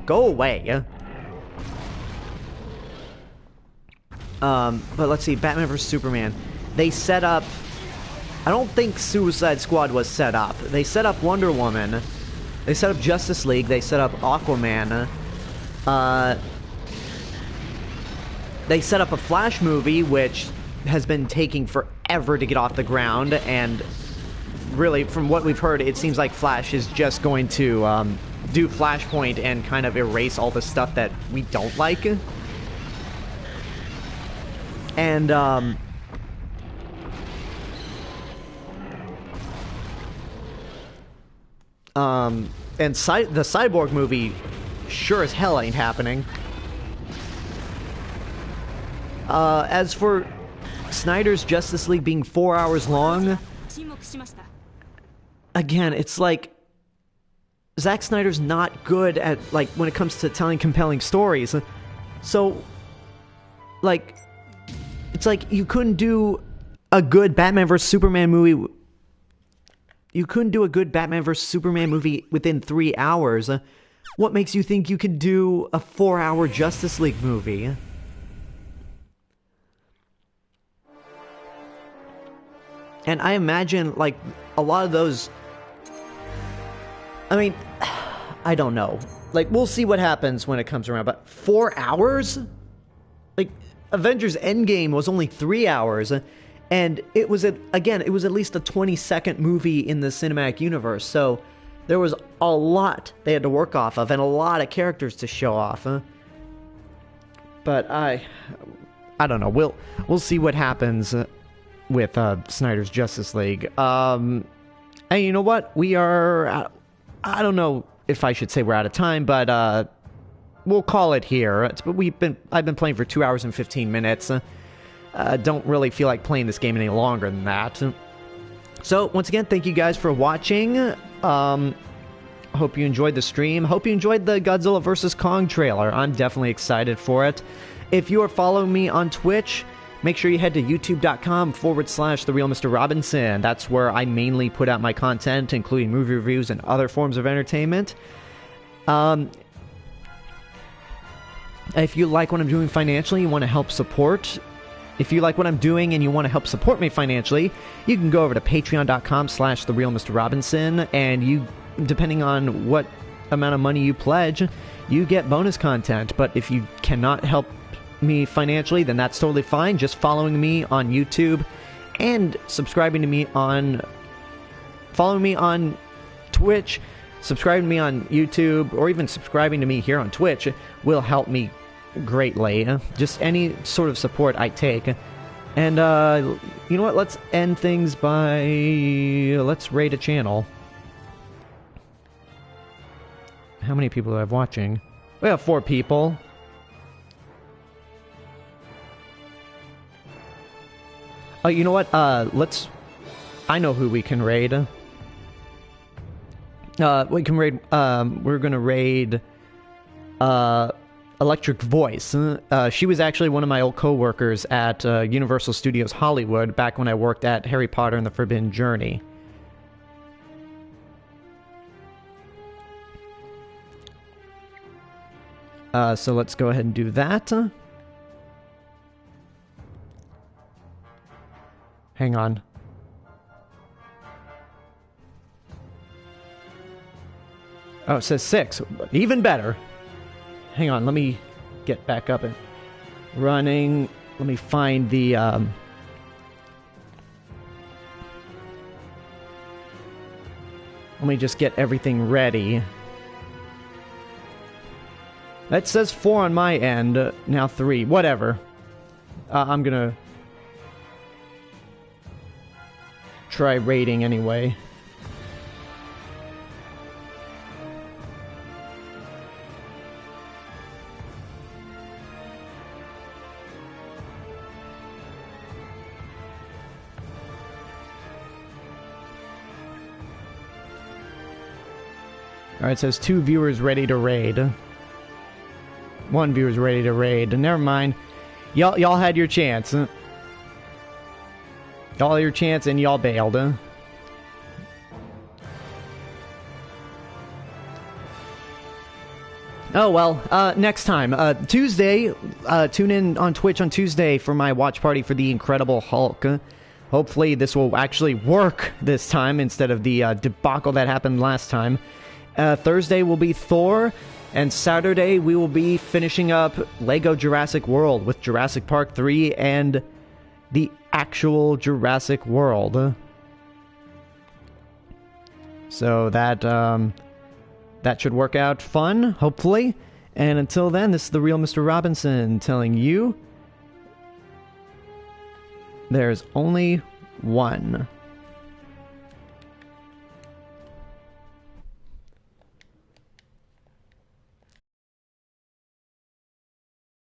Go away. But let's see, Batman vs. Superman. They set up, I don't think Suicide Squad was set up. They set up Wonder Woman. They set up Justice League. They set up Aquaman. They set up a Flash movie, which has been taking forever to get off the ground, and really, from what we've heard, it seems like Flash is just going to do Flashpoint and kind of erase all the stuff that we don't like. And, the Cyborg movie sure as hell ain't happening. As for Snyder's Justice League being 4 hours long, again, it's like Zack Snyder's not good at, like, when it comes to telling compelling stories. So, like, it's like you couldn't do a good Batman vs. Superman movie. You couldn't do a good Batman vs. Superman movie within 3 hours. What makes you think you could do a 4-hour Justice League movie? And I imagine, like, a lot of those... I mean, I don't know. Like, we'll see what happens when it comes around, but 4 hours? Like, Avengers Endgame was only 3 hours, and it was, again, it was at least a 20-second movie in the cinematic universe, so there was a lot they had to work off of, and a lot of characters to show off. But I don't know. We'll see what happens with Snyder's Justice League. And you know what? We are... I don't know if I should say we're out of time, but we'll call it here. I've been playing for 2 hours and 15 minutes. Don't really feel like playing this game any longer than that. So, once again, thank you guys for watching. Hope you enjoyed the stream. Hope you enjoyed the Godzilla vs. Kong trailer. I'm definitely excited for it. If you are following me on Twitch, make sure you head to youtube.com/TheRealMrRobinson. That's where I mainly put out my content, including movie reviews and other forms of entertainment. If you like what I'm doing financially, you want to help support... If you like what I'm doing and you want to help support me financially, you can go over to patreon.com/TheRealMrRobinson, and you, depending on what amount of money you pledge, you get bonus content. But if you cannot help me financially, then that's totally fine. Just following me on YouTube and subscribing to me on... Following me on Twitch, subscribing to me on YouTube, or even subscribing to me here on Twitch will help me greatly. Just any sort of support I take. And you know what, let's end things by let's rate a channel. How many people do I have watching? We have 4 people. Oh, you know what, let's... I know who we can raid. We can raid, we're gonna raid Electric Voice. She was actually one of my old co-workers at Universal Studios Hollywood back when I worked at Harry Potter and the Forbidden Journey. So let's go ahead and do that. Hang on. Oh, it says 6. Even better. Hang on, let me get back up and running. Let me find the... Let me just get everything ready. That says 4 on my end. Now 3. Whatever. I'm gonna... try rating anyway. Alright, it says 2 viewers ready to raid. 1 viewer's ready to raid. Never mind. Y'all had your chance. Y'all had your chance and y'all bailed. Oh well, next time. Tuesday, tune in on Twitch on Tuesday for my watch party for The Incredible Hulk. Hopefully this will actually work this time instead of the debacle that happened last time. Thursday will be Thor, and Saturday we will be finishing up Lego Jurassic World with Jurassic Park 3 and the actual Jurassic World. So that should work out fun, hopefully. And until then, this is the real Mr. Robinson telling you there's only one